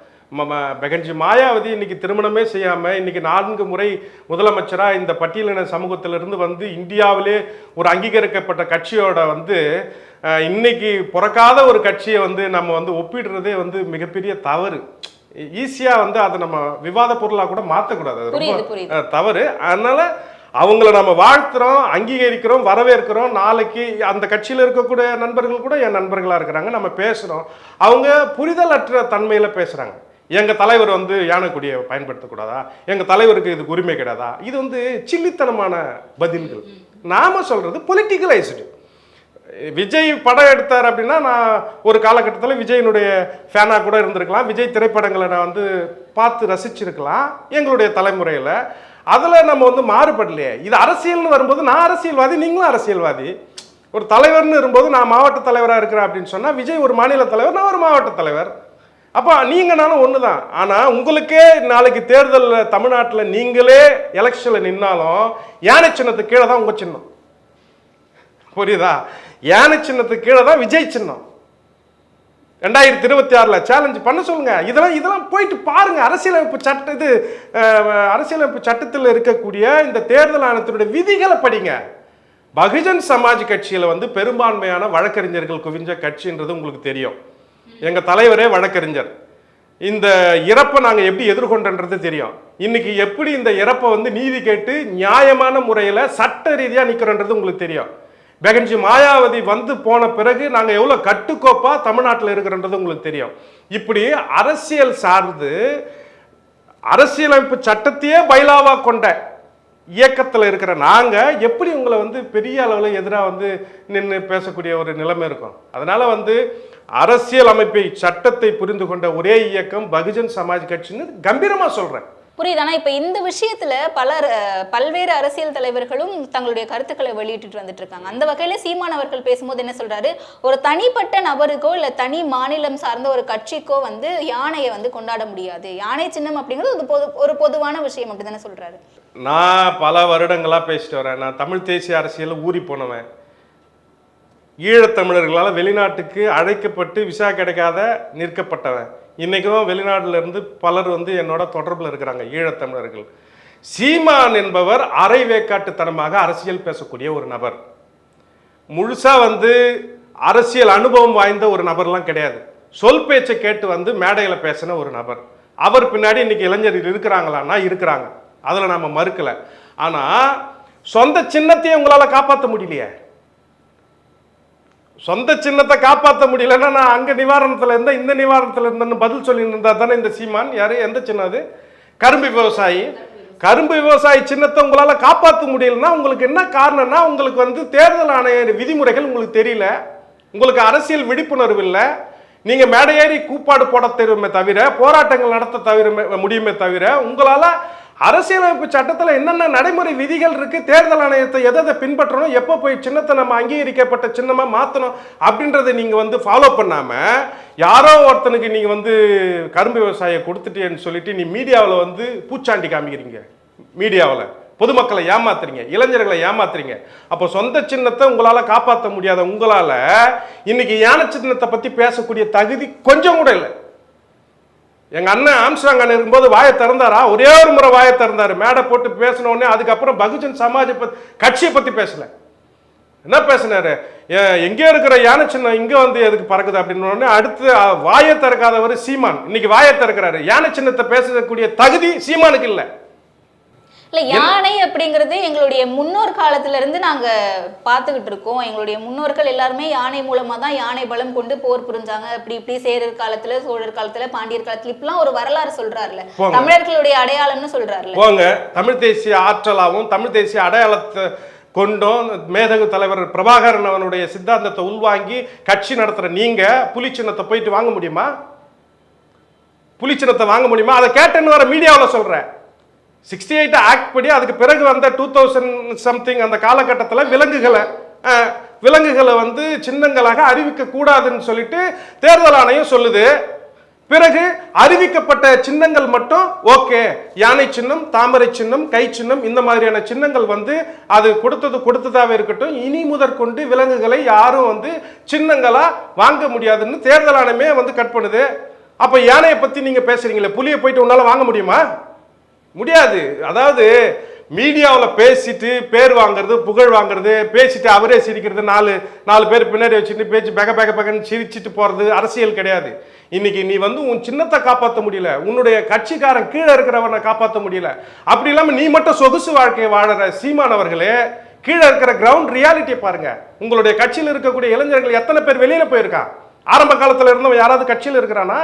Speaker 1: பெகன்ஜி மாயாவதி இன்னைக்கு திருமணமே செய்யாமல் இன்னைக்கு 4 முறை முதலமைச்சராக இந்த பட்டியலின சமூகத்திலிருந்து வந்து இந்தியாவிலே ஒரு அங்கீகரிக்கப்பட்ட கட்சியோட வந்து இன்னைக்கு பிறக்காத ஒரு கட்சியை வந்து நம்ம வந்து ஒப்பிடுறதே வந்து மிகப்பெரிய தவறு. ஈஸியாக வந்து அதை நம்ம விவாத பொருளாக கூட மாற்றக்கூடாது. அது ரொம்ப தவறு. அதனால அவங்கள நம்ம வாழ்த்துறோம், அங்கீகரிக்கிறோம், வரவேற்கிறோம். நாளைக்கு அந்த கட்சியில் இருக்கக்கூடிய நண்பர்கள் கூட என் நண்பர்களாக இருக்கிறாங்க. நம்ம பேசுகிறோம். அவங்க புரிதல் அற்ற தன்மையில் பேசுகிறாங்க. எங்கள் தலைவர் வந்து யானைக்குடியை பயன்படுத்தக்கூடாதா, எங்கள் தலைவருக்கு இதுக்கு உரிமை கிடையாதா, இது வந்து சில்லித்தனமான பதில்கள். நாம் சொல்கிறது பொலிட்டிக்கலைஸ்டு. விஜய் படம் எடுத்தார் அப்படின்னா நான் ஒரு காலகட்டத்தில் விஜயினுடைய ஃபேனாக கூட இருந்திருக்கலாம். விஜய் திரைப்படங்களை நான் வந்து பார்த்து ரசிச்சிருக்கலாம் எங்களுடைய தலைமுறையில். அதில் நம்ம வந்து மாறுபடலையே. இது அரசியல்னு வரும்போது நான் அரசியல்வாதி, நீங்களும் அரசியல்வாதி. ஒரு தலைவர்னு இருக்கும்போது நான் மாவட்ட தலைவராக இருக்கிறேன் அப்படின்னு சொன்னால் விஜய் ஒரு மாநில தலைவர், நான் ஒரு மாவட்ட தலைவர். அப்போ நீங்கனாலும் ஒன்று தான். ஆனால் உங்களுக்கே நாளைக்கு தேர்தலில் தமிழ்நாட்டில் நீங்களே எலெக்ஷனில் நின்னாலும் யானை சின்னத்துக்கு கீழே தான் உங்கள் சின்னம். புரியுதா? யானை சின்னத்துக்கு கீழே தான் விஜய் சின்னம். 2026 சேலஞ்சு பண்ண சொல்லுங்க. இதெல்லாம் போயிட்டு பாருங்க. அரசியலமைப்பு சட்டத்தில் இருக்கக்கூடிய இந்த தேர்தல் ஆணையத்தினுடைய விதிகளை படிங்க. பகுஜன் சமாஜ் கட்சியில் வந்து பெரும்பான்மையான வழக்கறிஞர்கள் குவிஞ்ச கட்சின்றது உங்களுக்கு தெரியும். எங்கள் தலைவரே வழக்கறிஞர். இந்த இறப்பை நாங்கள் எப்படி எதிர்கொண்டன்றது தெரியும். இன்னைக்கு எப்படி இந்த இறப்பை வந்து நீதி கேட்டு நியாயமான முறையில் சட்ட ரீதியாக நிற்கிறோன்றது உங்களுக்கு தெரியும். பெகன்ஜி மாயாவதி வந்து போன பிறகு நாங்கள் எவ்வளோ கட்டுக்கோப்பாக தமிழ்நாட்டில் இருக்கிறன்றது உங்களுக்கு தெரியும். இப்படி அரசியல் சார்ந்து அரசியலமைப்பு சட்டத்தையே பைலாவாக கொண்ட இயக்கத்தில் இருக்கிற நாங்கள் எப்படி உங்களை வந்து பெரிய அளவில் எதிராக வந்து நின்று பேசக்கூடிய ஒரு நிலைமை இருக்கும். அதனால் வந்து அரசியல் அமைப்பை சட்டத்தை புரிந்து கொண்ட ஒரே இயக்கம் பகுஜன் சமாஜ் கட்சின்னு கம்பீரமாக சொல்கிறேன்.
Speaker 2: புரியுது. ஆனால் இப்போ இந்த விஷயத்துல பல்வேறு அரசியல் தலைவர்களும் தங்களுடைய கருத்துக்களை வெளியிட்டு வந்துட்டு இருக்காங்க. அந்த வகையில சீமான் அவர்கள் பேசும்போது என்ன சொல்றாரு, ஒரு தனிப்பட்ட நபருக்கோ இல்லை தனி மாநிலம் சார்ந்த ஒரு கட்சிக்கோ வந்து யானையை வந்து கொண்டாட முடியாது, யானை சின்னம் அப்படிங்கிறது ஒரு பொதுவான விஷயம் அப்படி தானே சொல்றாரு.
Speaker 1: நான் பல வருடங்களாக பேசிட்டு வரேன். நான் தமிழ் தேசிய அரசியலில் ஊறி போனவன். ஈழத்தமிழர்களால் வெளிநாட்டுக்கு அழைக்கப்பட்டு விசா கிடைக்காத நிற்கப்பட்டவன். இன்றைக்கும் வெளிநாட்டிலிருந்து பலர் வந்து என்னோட தொடர்பில் இருக்கிறாங்க, ஈழத்தமிழர்கள். சீமான் என்பவர் அரை வேக்காட்டுத்தனமாக அரசியல் பேசக்கூடிய ஒரு நபர். முழுசாக வந்து அரசியல் அனுபவம் வாய்ந்த ஒரு நபர்லாம் கிடையாது. சொல் பேச்சை கேட்டு வந்து மேடையில் பேசின ஒரு நபர். அவர் பின்னாடி இன்னைக்கு இளைஞர்கள் இருக்கிறாங்களான்னா இருக்கிறாங்க, அதில் நம்ம மறுக்கலை. ஆனால் சொந்த சின்னத்தையே உங்களால் காப்பாற்ற முடியலையே. சொந்த சின்னத்தை காப்பாற்ற முடியலன்னா நான் அங்கே நிவாரணத்தில் இருந்தேன், இந்த நிவாரணத்தில் இருந்தேன்னு பதில் சொல்லி இருந்தா தானே இந்த சீமான். யாரு? எந்த சின்னம் அது? கரும்பு விவசாயி. கரும்பு விவசாயி சின்னத்தை உங்களால் காப்பாற்ற முடியலன்னா உங்களுக்கு என்ன காரணம்னா, உங்களுக்கு வந்து தேர்தல் ஆணைய விதிமுறைகள் உங்களுக்கு தெரியல, உங்களுக்கு அரசியல் விழிப்புணர்வு இல்லை. நீங்கள் மேடையேறி கூப்பாடு போட தெரியுமே தவிர, போராட்டங்கள் நடத்த முடியுமே தவிர, உங்களால் அரசியலமைப்பு சட்டத்தில் என்னென்ன நடைமுறை விதிகள் இருக்கு, தேர்தல் ஆணையத்தை எதை பின்பற்றணும், எப்போ போய் சின்னத்தை நம்ம அங்கீகரிக்கப்பட்ட சின்னமா மாற்றணும் அப்படின்றத நீங்க வந்து ஃபாலோ பண்ணாம யாரோ ஒருத்தனுக்கு நீங்க வந்து கரும்பு விவசாயம் கொடுத்துட்டேன்னு சொல்லிட்டு நீ மீடியாவில் வந்து பூச்சாண்டி காமிக்கிறீங்க, மீடியாவில் பொதுமக்களை ஏமாத்துறீங்க, இளைஞர்களை ஏமாத்துறீங்க. அப்போ சொந்த சின்னத்தை உங்களால காப்பாற்ற முடியாத உங்களால இன்னைக்கு யானை சின்னத்தை பத்தி பேசக்கூடிய தகுதி கொஞ்சம் கூட இல்லை. எங்க அண்ணன் ஆம்ஸ்ட்ராங் அண்ணன் இருக்கும்போது வாயை திறந்தாரா? ஒரே ஒரு முறை வாயை திறந்தாரு, மேடை போட்டு பேசின உடனே. அதுக்கப்புறம் பகுஜன் சமாஜ் கட்சியை பத்தி பேசல. என்ன பேசினாரு? எங்கே இருக்கிற யானை சின்னம் இங்க வந்து எதுக்கு பறக்குது அப்படின்னு உடனே அடுத்து வாயை திறக்காதவர் சீமான் இன்னைக்கு வாயை திறக்கிறாரு. யானை சின்னத்தை பேசக்கூடிய தகுதி சீமானுக்கு இல்லை.
Speaker 2: இல்லை, யானை அப்படிங்கிறது எங்களுடைய முன்னோர் காலத்துல இருந்து நாங்க பார்த்துக்கிட்டு இருக்கோம். எங்களுடைய முன்னோர்கள் எல்லாருமே யானை மூலமா தான் யானை பலம் கொண்டு போர் புரிஞ்சாங்க. இப்படி சேரர் காலத்துல, சோழர் காலத்துல, பாண்டியர் காலத்துல இப்பெல்லாம் ஒரு வரலாறு சொல்றாருல, தமிழர்களுடைய அடையாளம்னு சொல்றாருல. போங்க,
Speaker 1: தமிழ் தேசிய ஆற்றலாகவும் தமிழ் தேசிய அடையாளத்தை கொண்டும் மேதகு தலைவர் பிரபாகரன் அவனுடைய சித்தாந்தத்தை உள்வாங்கி கட்சி நடத்துற நீங்க புலி சின்னத்தை போயிட்டு வாங்க முடியுமா? புலி சின்னத்தை வாங்க முடியுமா? அதை கேட்டேன்னு வர மீடியாவில் சொல்றேன். 68 ஆக்ட் படி அதுக்கு பிறகு வந்த 2000 சம்திங் அந்த காலகட்டத்தில் விலங்குகளை வந்து சின்னங்களாக அறிவிக்க கூடாதுன்னு சொல்லிட்டு தேர்தல் ஆணையம் சொல்லுது. பிறகு அறிவிக்கப்பட்ட சின்னங்கள் மட்டும் ஓகே, யானை சின்னம், தாமரை சின்னம், கை சின்னம், இந்த மாதிரியான சின்னங்கள் வந்து அது கொடுத்ததாவே இருக்கட்டும். இனி முதற்கொண்டு விலங்குகளை யாரும் வந்து சின்னங்களா வாங்க முடியாதுன்னு தேர்தல் ஆணையமே வந்து கட் பண்ணுது. அப்ப யானையை பத்தி நீங்க பேசுறீங்களே, புலியை போயிட்டு உன்னால வாங்க முடியுமா? முடியாது. அதாவது மீடியாவில் பேசிட்டு பேர் வாங்குறது, புகழ் வாங்குறது, பேசிட்டு அவரே சிரிக்கிறது, நாலு பேர் பின்னாடி வச்சுட்டு பேச்சு பெகன்னு சிரிச்சிட்டு போறது அரசியல் கிடையாது. இன்னைக்கு நீ வந்து உன் சின்னத்தை காப்பாற்ற முடியல, உன்னுடைய கட்சிக்காரன் கீழே இருக்கிறவனை காப்பாற்ற முடியல. அப்படி இல்லாம நீ மட்டும் சொகுசு வாழ்க்கையை வாழற சீமானவர்களே, கீழே இருக்கிற கிரவுண்ட் ரியாலிட்டியை பாருங்க. உங்களுடைய கட்சியில் இருக்கக்கூடிய இளைஞர்கள் எத்தனை பேர் வெளியில போயிருக்கான்? ஆரம்ப காலத்தில் இருந்தவன் யாராவது கட்சியில் இருக்கிறானா?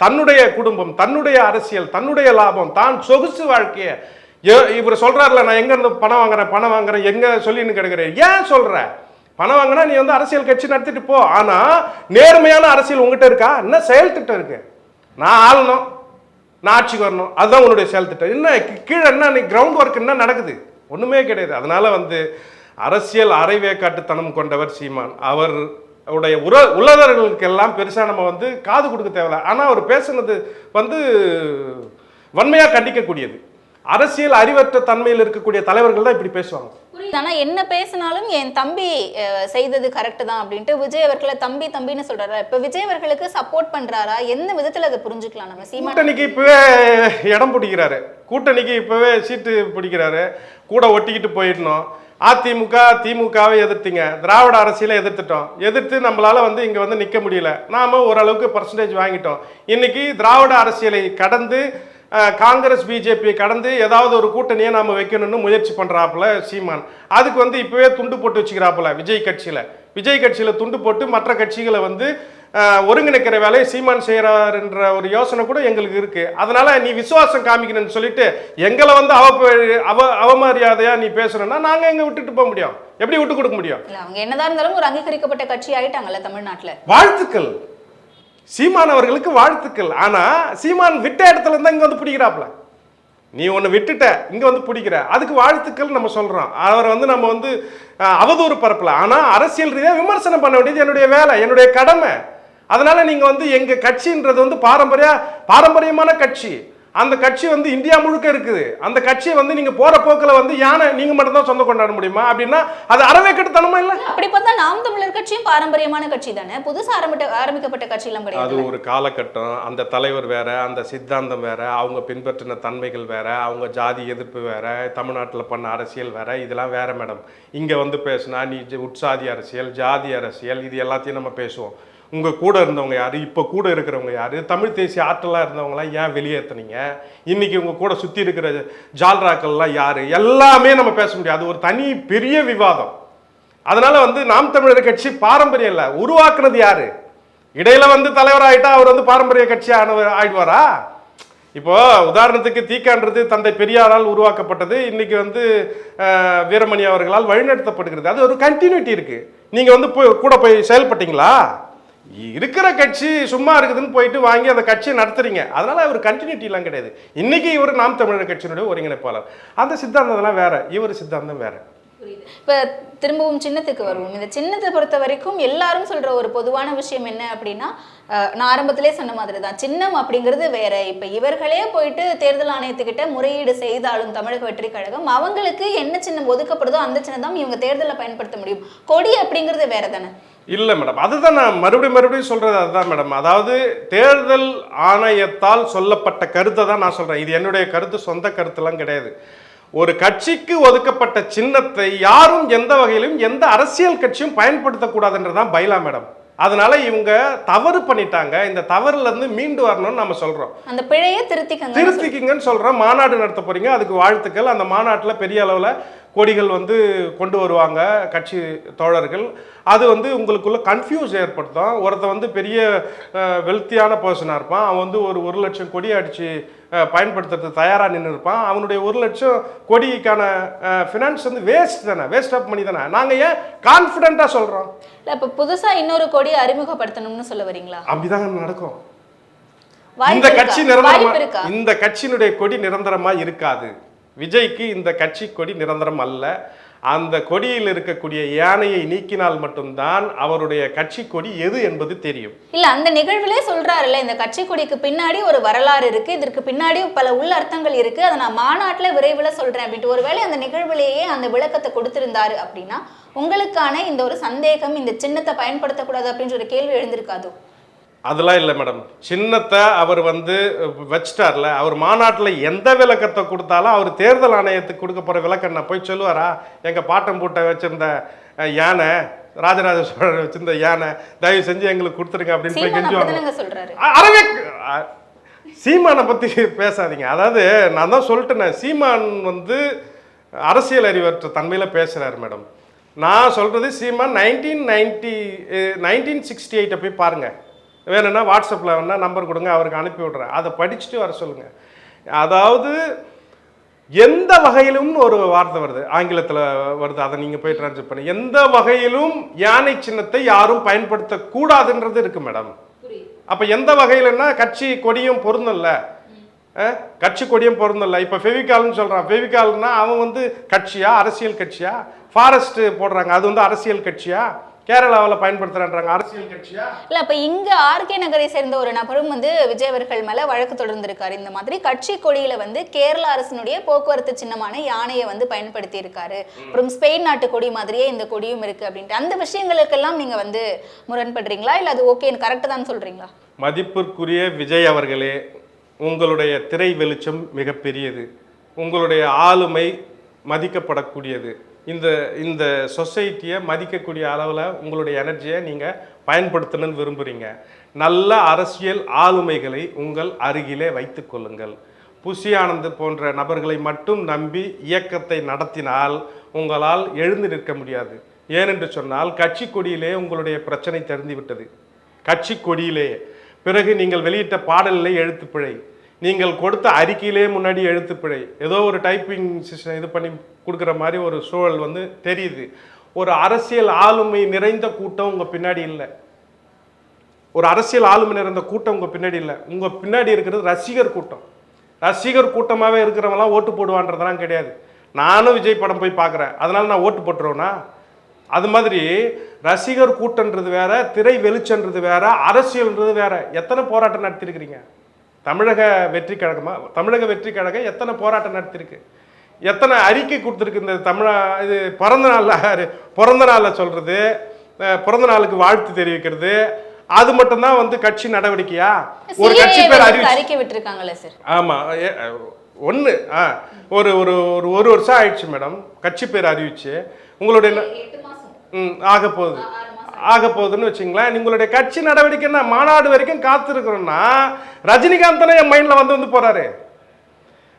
Speaker 1: தன்னுடைய குடும்பம், தன்னுடைய அரசியல், தன்னுடைய லாபம், தான் சொகுசு வாழ்க்கைய இவர் சொல்றாருல, நான் எங்க இருந்து பணம் வாங்குறேன் எங்க சொல்லின்னு கிடக்குறேன். ஏன் சொல்ற? பணம் வாங்கினா நீ வந்து அரசியல் கட்சி நடத்திட்டு போ. ஆனா நேர்மையான அரசியல் உங்ககிட்ட இருக்கா? என்ன செயல் திட்டம் இருக்கு? நான் ஆளணும், நான் ஆட்சிக்கு வரணும், அதுதான் உன்னுடைய செயல் திட்டம். என்ன கீழே என்ன நீ கிரவுண்ட் ஒர்க் என்ன நடக்குது? ஒண்ணுமே கிடையாது. அதனால வந்து அரசியல் அரைவேக்காட்டுத்தனம் கொண்டவர் சீமான். அவர் உடைய உலகர்களுக்கு எல்லாம் பெருசா நம்ம வந்து காது கொடுக்க தேவையில்ல. ஆனா அவர் பேசுனது வந்து வன்மையா கண்டிக்கக்கூடியது. அரசியல் அறிவற்ற தன்மையில் இருக்கக்கூடிய தலைவர்கள் தான் இப்படி பேசுவாங்க.
Speaker 2: ஆனா என்ன பேசினாலும் என் தம்பி செய்தது கரெக்ட் தான் அப்படின்ட்டு விஜய் அவர்களை தம்பின்னு சொல்றாரா? இப்ப விஜய் அவர்களுக்கு சப்போர்ட் பண்றாரா? எந்த விதத்துல அதை புரிஞ்சுக்கலாம் நம்ம?
Speaker 1: கூட்டணிக்கு இப்பவே இடம் பிடிக்கிறாரு, கூட்டணிக்கு இப்பவே சீட்டு பிடிக்கிறாரு, கூட ஒட்டிக்கிட்டு போயிடணும். திமுகவை எதிர்த்தீங்க, திராவிட அரசியலை எதிர்த்து நம்மளால வந்து இங்க வந்து நிக்க முடியல. நாம ஓரளவுக்கு பர்சன்டேஜ் வாங்கிட்டோம். இன்னைக்கு திராவிட அரசியலை கடந்து காங்கிரஸ் பிஜேபி கடந்து ஏதாவது ஒரு கூட்டணியை நாம வைக்கணும்னு முயற்சி பண்றாப்புல சீமான். அதுக்கு வந்து இப்பவே துண்டு போட்டு வச்சுக்கிறாப்புல விஜய் கட்சியில துண்டு போட்டு மற்ற கட்சிகளை வந்து ஒருங்கிணைக்கிற வேலையை சீமான் செய்யறாருன்ற ஒரு யோசனை கூட எங்களுக்கு இருக்கு. அதனால நீ விசுவாசம் காமிக்கணும்னு சொல்லிட்டு எங்களை வந்து அவமரியாதையா நீ பேசணும்னா நாங்க எங்க விட்டுட்டு போக முடியும்? எப்படி விட்டு கொடுக்க முடியும்?
Speaker 2: அவங்க என்னதான் இருந்தாலும் ஒரு அங்கீகரிக்கப்பட்ட கட்சி ஆயிட்டாங்கல்ல தமிழ்நாட்டுல.
Speaker 1: வாழ்த்துக்கள் சீமான் அவர்களுக்கு, வாழ்த்துக்கள். ஆனா சீமான் விட்ட இடத்துல இருந்தா இங்க வந்து பிடிக்கிறாப்ல. நீ ஒன்று விட்டுட்ட, இங்கே வந்து பிடிக்கிற, அதுக்கு வாழ்த்துக்கள் நம்ம சொல்கிறோம். அவரை வந்து நம்ம வந்து அவதூறு பரப்பல. ஆனால் அரசியல் ரீதியாக விமர்சனம் பண்ண வேண்டியது என்னுடைய வேலை, என்னுடைய கடமை. அதனால நீங்கள் வந்து எங்கள் கட்சின்றது வந்து பாரம்பரியமான கட்சி. அந்த கட்சி வந்து இந்தியா முழுக்க இருக்குது. அந்த கட்சியை வந்து நீங்க போற போக்கில் வந்து யானை நீங்க மட்டும் தான் சொந்த கொண்டாட முடியுமா? அப்படின்னா அது அறவே கட்டுத்தனமா இல்ல?
Speaker 2: அப்படி பார்த்தா நாம் தமிழர் கட்சியும் பாரம்பரியமான கட்சி தானே, புதுசா ஆரம்பிக்கப்பட்ட கட்சி எல்லாம் கிடையாது.
Speaker 1: அது ஒரு காலகட்டம், அந்த தலைவர் வேற, அந்த சித்தாந்தம் வேற, அவங்க பின்பற்றின தன்மைகள் வேற, அவங்க ஜாதி எதிர்ப்பு வேற, தமிழ்நாட்டில் பண்ண அரசியல் வேற, இதெல்லாம் வேற மேடம். இங்க வந்து பேசினா நீ உட்சாதி அரசியல், ஜாதி அரசியல், இது எல்லாத்தையும் நம்ம பேசுவோம். உங்கள் கூட இருந்தவங்க யார், இப்போ கூட இருக்கிறவங்க யார், தமிழ் தேசிய ஆற்றலாக இருந்தவங்களாம் ஏன் வெளியேற்றினீங்க, இன்றைக்கி உங்கள் கூட சுற்றி இருக்கிற ஜால்ராக்கள்லாம் யார், எல்லாமே நம்ம பேச முடியாது. அது ஒரு தனி பெரிய விவாதம். அதனால் வந்து நாம் தமிழர் கட்சி பாரம்பரியம் இல்லை, உருவாக்குனது யார்? இடையில வந்து தலைவராகிட்டா அவர் வந்து பாரம்பரிய கட்சி ஆயிடுவாரா? இப்போ உதாரணத்துக்கு தீக்கான்றது தந்தை பெரியாரால் உருவாக்கப்பட்டது, இன்னைக்கு வந்து வீரமணி அவர்களால் வழிநடத்தப்படுகிறது. அது ஒரு கண்டினியூட்டி இருக்குது. நீங்கள் வந்து கூட போய் செயல்பட்டீங்களா? இருக்கிற கட்சி சும்மா இருக்குதுன்னு போயிட்டு வாங்கி அந்த கட்சியை நடத்துறீங்க. அதனால அவர் கண்டினியூட்டிலாம் கிடையாது. இன்னைக்கு இவர் நாம் தமிழர் கட்சியினுடைய ஒருங்கிணைப்பாளர். அந்த சித்தாந்தம்லாம் வேற, இவர் சித்தாந்தம் வேற.
Speaker 2: இப்ப திரும்பவும் சின்னத்துக்கு வருவோம். இந்த சின்னத்தை பொறுத்த வரைக்கும் எல்லாரும் சொல்ற ஒரு பொதுவான விஷயம் என்ன அப்படின்னா, நான் ஆரம்பத்திலே சொன்ன மாதிரி தான், சின்னம் அப்படிங்கிறது வேற. இப்ப இவர்களே போயிட்டு தேர்தல் ஆணையத்துக்கிட்ட முறையீடு செய்தாலும் தமிழக வெற்றி கழகம் அவங்களுக்கு என்ன சின்னம் ஒதுக்கப்படுதோ அந்த சின்னம் தான் இவங்க தேர்தலில் பயன்படுத்த முடியும். கொடி அப்படிங்கிறது வேற தானே?
Speaker 1: இல்லை மேடம், அதுதான் நான் மறுபடியும் சொல்றது அதுதான் மேடம். அதாவது தேர்தல் ஆணையத்தால் சொல்லப்பட்ட கருத்தை தான் நான் சொல்றேன். இது என்னுடைய கருத்து, சொந்த கருத்துலாம் கிடையாது. ஒரு கட்சிக்கு ஒதுக்கப்பட்ட சின்னத்தை யாரும் எந்த வகையிலும் எந்த அரசியல் கட்சியும் பயன்படுத்தக்கூடாதுன்றதான் பைலா மேடம். அதனால இவங்க தவறு பண்ணிட்டாங்க. இந்த தவறுல இருந்து மீண்டு வரணும்னு நம்ம சொல்றோம்.
Speaker 2: அந்த பிழையை திருத்திக்கங்கன்னு
Speaker 1: சொல்றோம். மாநாடு நடத்த போறீங்க, அதுக்கு வாழ்த்துக்கள். அந்த மாநாட்டில் பெரிய அளவில் கொடிகள் கொண்டு வருவாங்க கட்சி தோழர்கள். அது உங்களுக்குள்ள கன்ஃபியூஸ் ஏற்படுத்தும். ஒருத்தன் பெரிய வெல்த்தியான பர்சனாக இருப்பான், அவன் ஒரு 1 லட்சம் கொடி அடித்து பயன்படுத்துறதுக்கு தயாராக நின்று இருப்பான். அவனுடைய 1 லட்சம் கொடிக்கான ஃபினான்ஸ் வேஸ்ட் தானே, வேஸ்ட் ஆஃப் மணி தானே. நாங்கள் ஏன் கான்ஃபிடென்ட்டாக சொல்கிறோம்?
Speaker 2: இல்லை, இப்போ புதுசாக இன்னொரு கொடி அறிமுகப்படுத்தணும்னு சொல்ல வரீங்களா?
Speaker 1: அப்படிதாங்க நடக்கும். இந்த கட்சி நிரந்தரமா, இந்த கட்சியினுடைய கொடி நிரந்தரமா இருக்காது. விஜய்க்கு இந்த கட்சி கொடி நிரந்தரம் அல்ல. அந்த கொடியில் இருக்கக்கூடிய யானையை நீக்கினால் மட்டும்தான் அவருடைய கட்சி கொடி எது என்பது தெரியும்.
Speaker 2: இல்ல, அந்த நிகழ்விலே சொல்றாருல்ல, இந்த கட்சி கொடிக்கு பின்னாடி ஒரு வரலாறு இருக்கு, இதற்கு பின்னாடி பல உள்ள அர்த்தங்கள் இருக்கு, அதை நான் மாநாட்டில் விரைவில் சொல்றேன் அப்படின்ட்டு ஒருவேளை அந்த நிகழ்விலேயே அந்த விளக்கத்தை கொடுத்திருந்தாரு அப்படின்னா உங்களுக்கான இந்த ஒரு சந்தேகம், இந்த சின்னத்தை பயன்படுத்தக்கூடாது அப்படின்ற ஒரு கேள்வி எழுந்திருக்காதோ?
Speaker 1: அதெல்லாம் இல்லை மேடம். சின்னத்தை அவர் வச்சிட்டார்ல. அவர் மாநாட்டில் எந்த விளக்கத்தை கொடுத்தாலும் அவர் தேர்தல் ஆணையத்துக்கு கொடுக்க போகிற விளக்கம் நான் போய் சொல்லுவாரா? எங்கள் பாட்டம் பூட்டை வச்சிருந்த யானை, ராஜராஜ சோழன் வச்சிருந்த யானை, தயவு செஞ்சு எங்களுக்கு கொடுத்துருங்க அப்படின்னு போய் கெஞ்சுவாங்க. அறவே சீமானை பற்றி பேசாதீங்க. அதாவது நான் தான் சொல்லிட்டேன், சீமான் அரசியல் அறிவற்ற தன்மையில் பேசுகிறார் மேடம். நான் சொல்கிறது சீமான் 1968 போய் பாருங்கள். வேணும்னா வாட்ஸ்அப்பில் வேணால் நம்பர் கொடுங்க, அவருக்கு அனுப்பி விட்றேன். அதை படிச்சுட்டு வர சொல்லுங்கள். அதாவது எந்த வகையிலும் ஒரு வார்த்தை வருது, ஆங்கிலத்தில் வருது, அதை நீங்கள் போய் ட்ரான்ஸ்லேட் பண்ணி, எந்த வகையிலும் யானை சின்னத்தை யாரும் பயன்படுத்தக்கூடாதுன்றது இருக்குது மேடம். அப்போ எந்த வகையிலன்னா கட்சி கொடியும் பொருந்தல்ல, கட்சி கொடியும் பொருந்தல்ல. இப்போ ஃபெவிகால்னு சொல்கிறான். ஃபெவிகால்னா அவன் கட்சியா, அரசியல் கட்சியா? ஃபாரஸ்ட் போடுறாங்க, அது அரசியல் கட்சியா? கேரளாவில் பயன்படுத்துறாங்க, அரசியல் கட்சியா? இல்ல,
Speaker 2: அப்ப இங்க ஆர்கே நகரை சேர்ந்த ஒரு நபரும் விஜய் அவர்கள் மேல வழக்கு தொடர்ந்திருக்காரு. இந்த மாதிரி கட்சி கொடியில கேரள அரசினுடைய போக்குவரத்து சின்னமான யானையை பயன்படுத்தி இருக்காரு. அப்புறம் ஸ்பெயின் நாட்டு கொடி மாதிரியே இந்த கொடியும் இருக்கு அப்படின்ட்டு அந்த விஷயங்களுக்கெல்லாம் நீங்க முரண்படுறீங்களா? இல்ல அது ஓகே கரெக்ட் தான் சொல்றீங்களா?
Speaker 1: மதிப்பிற்குரிய விஜய் அவர்களே, உங்களுடைய திரை வெளிச்சம் மிகப்பெரியது, உங்களுடைய ஆளுமை மதிக்கப்படக்கூடியது. இந்த சொசைட்டியை மதிக்கக்கூடிய அளவில் உங்களுடைய எனர்ஜியை நீங்கள் பயன்படுத்தணும்னு விரும்புகிறீங்க. நல்ல அரசியல் ஆளுமைகளை உங்கள் அருகிலே வைத்து கொள்ளுங்கள். புஷி ஆனந்த் போன்ற நபர்களை மட்டும் நம்பி இயக்கத்தை நடத்தினால் உங்களால் எழுந்து நிற்க முடியாது. ஏனென்று சொன்னால் கட்சி கொடியிலே உங்களுடைய பிரச்சனை தெரிந்துவிட்டது. கட்சி கொடியிலே பிறகு நீங்கள் வெளியிட்ட பாடலிலே எழுத்துப்பிழை, நீங்கள் கொடுத்த அறிக்கையிலே முன்னாடி எழுத்துப்பிழை, ஏதோ ஒரு டைப்பிங் சிஸ்டம் இது பண்ணி கொடுக்குற மாதிரி ஒரு சூழல் தெரியுது. ஒரு அரசியல் ஆளுமை நிறைந்த கூட்டம் உங்கள் பின்னாடி இல்லை. ஒரு அரசியல் ஆளுமை நிறைந்த கூட்டம் உங்கள் பின்னாடி இல்லை. உங்கள் பின்னாடி இருக்கிறது ரசிகர் கூட்டம். ரசிகர் கூட்டமாகவே இருக்கிறவங்களாம் ஓட்டு போடுவான்றதெல்லாம் கிடையாது. நானும் விஜய் படம் போய் பார்க்குறேன், அதனால் நான் ஓட்டு போட்டுருவேன்னா? அது மாதிரி ரசிகர் கூட்டன்றது வேற, திரை வெளிச்சன்றது வேற, அரசியல்ன்றது வேற. எத்தனை போராட்டம் நடத்திருக்கிறீங்க? தமிழக வெற்றி கழகம் எத்தனை போராட்டம் நடத்திருக்கு, எத்தனை அறிக்கை கொடுத்துருக்கு. இந்த இது பிறந்த நாளில் சொல்கிறது, பிறந்த நாளுக்கு வாழ்த்து தெரிவிக்கிறது, அது மட்டும்தான் கட்சி நடவடிக்கையா? ஒரு கட்சி பேர் அறிக்கை விட்டுருக்காங்களே சார். ஆமாம், ஒரு வருஷம் ஆயிடுச்சு மேடம் கட்சி பேர் அறிவிச்சு. உங்களுடைய ஆக போகுதுன்னு வச்சுங்களேன். உங்களுடைய கட்சி நடவடிக்கைன்னா மாநாடு வரைக்கும் காத்திருக்கிறோம்னா, ரஜினிகாந்த் என் மைண்டில் போறாரு.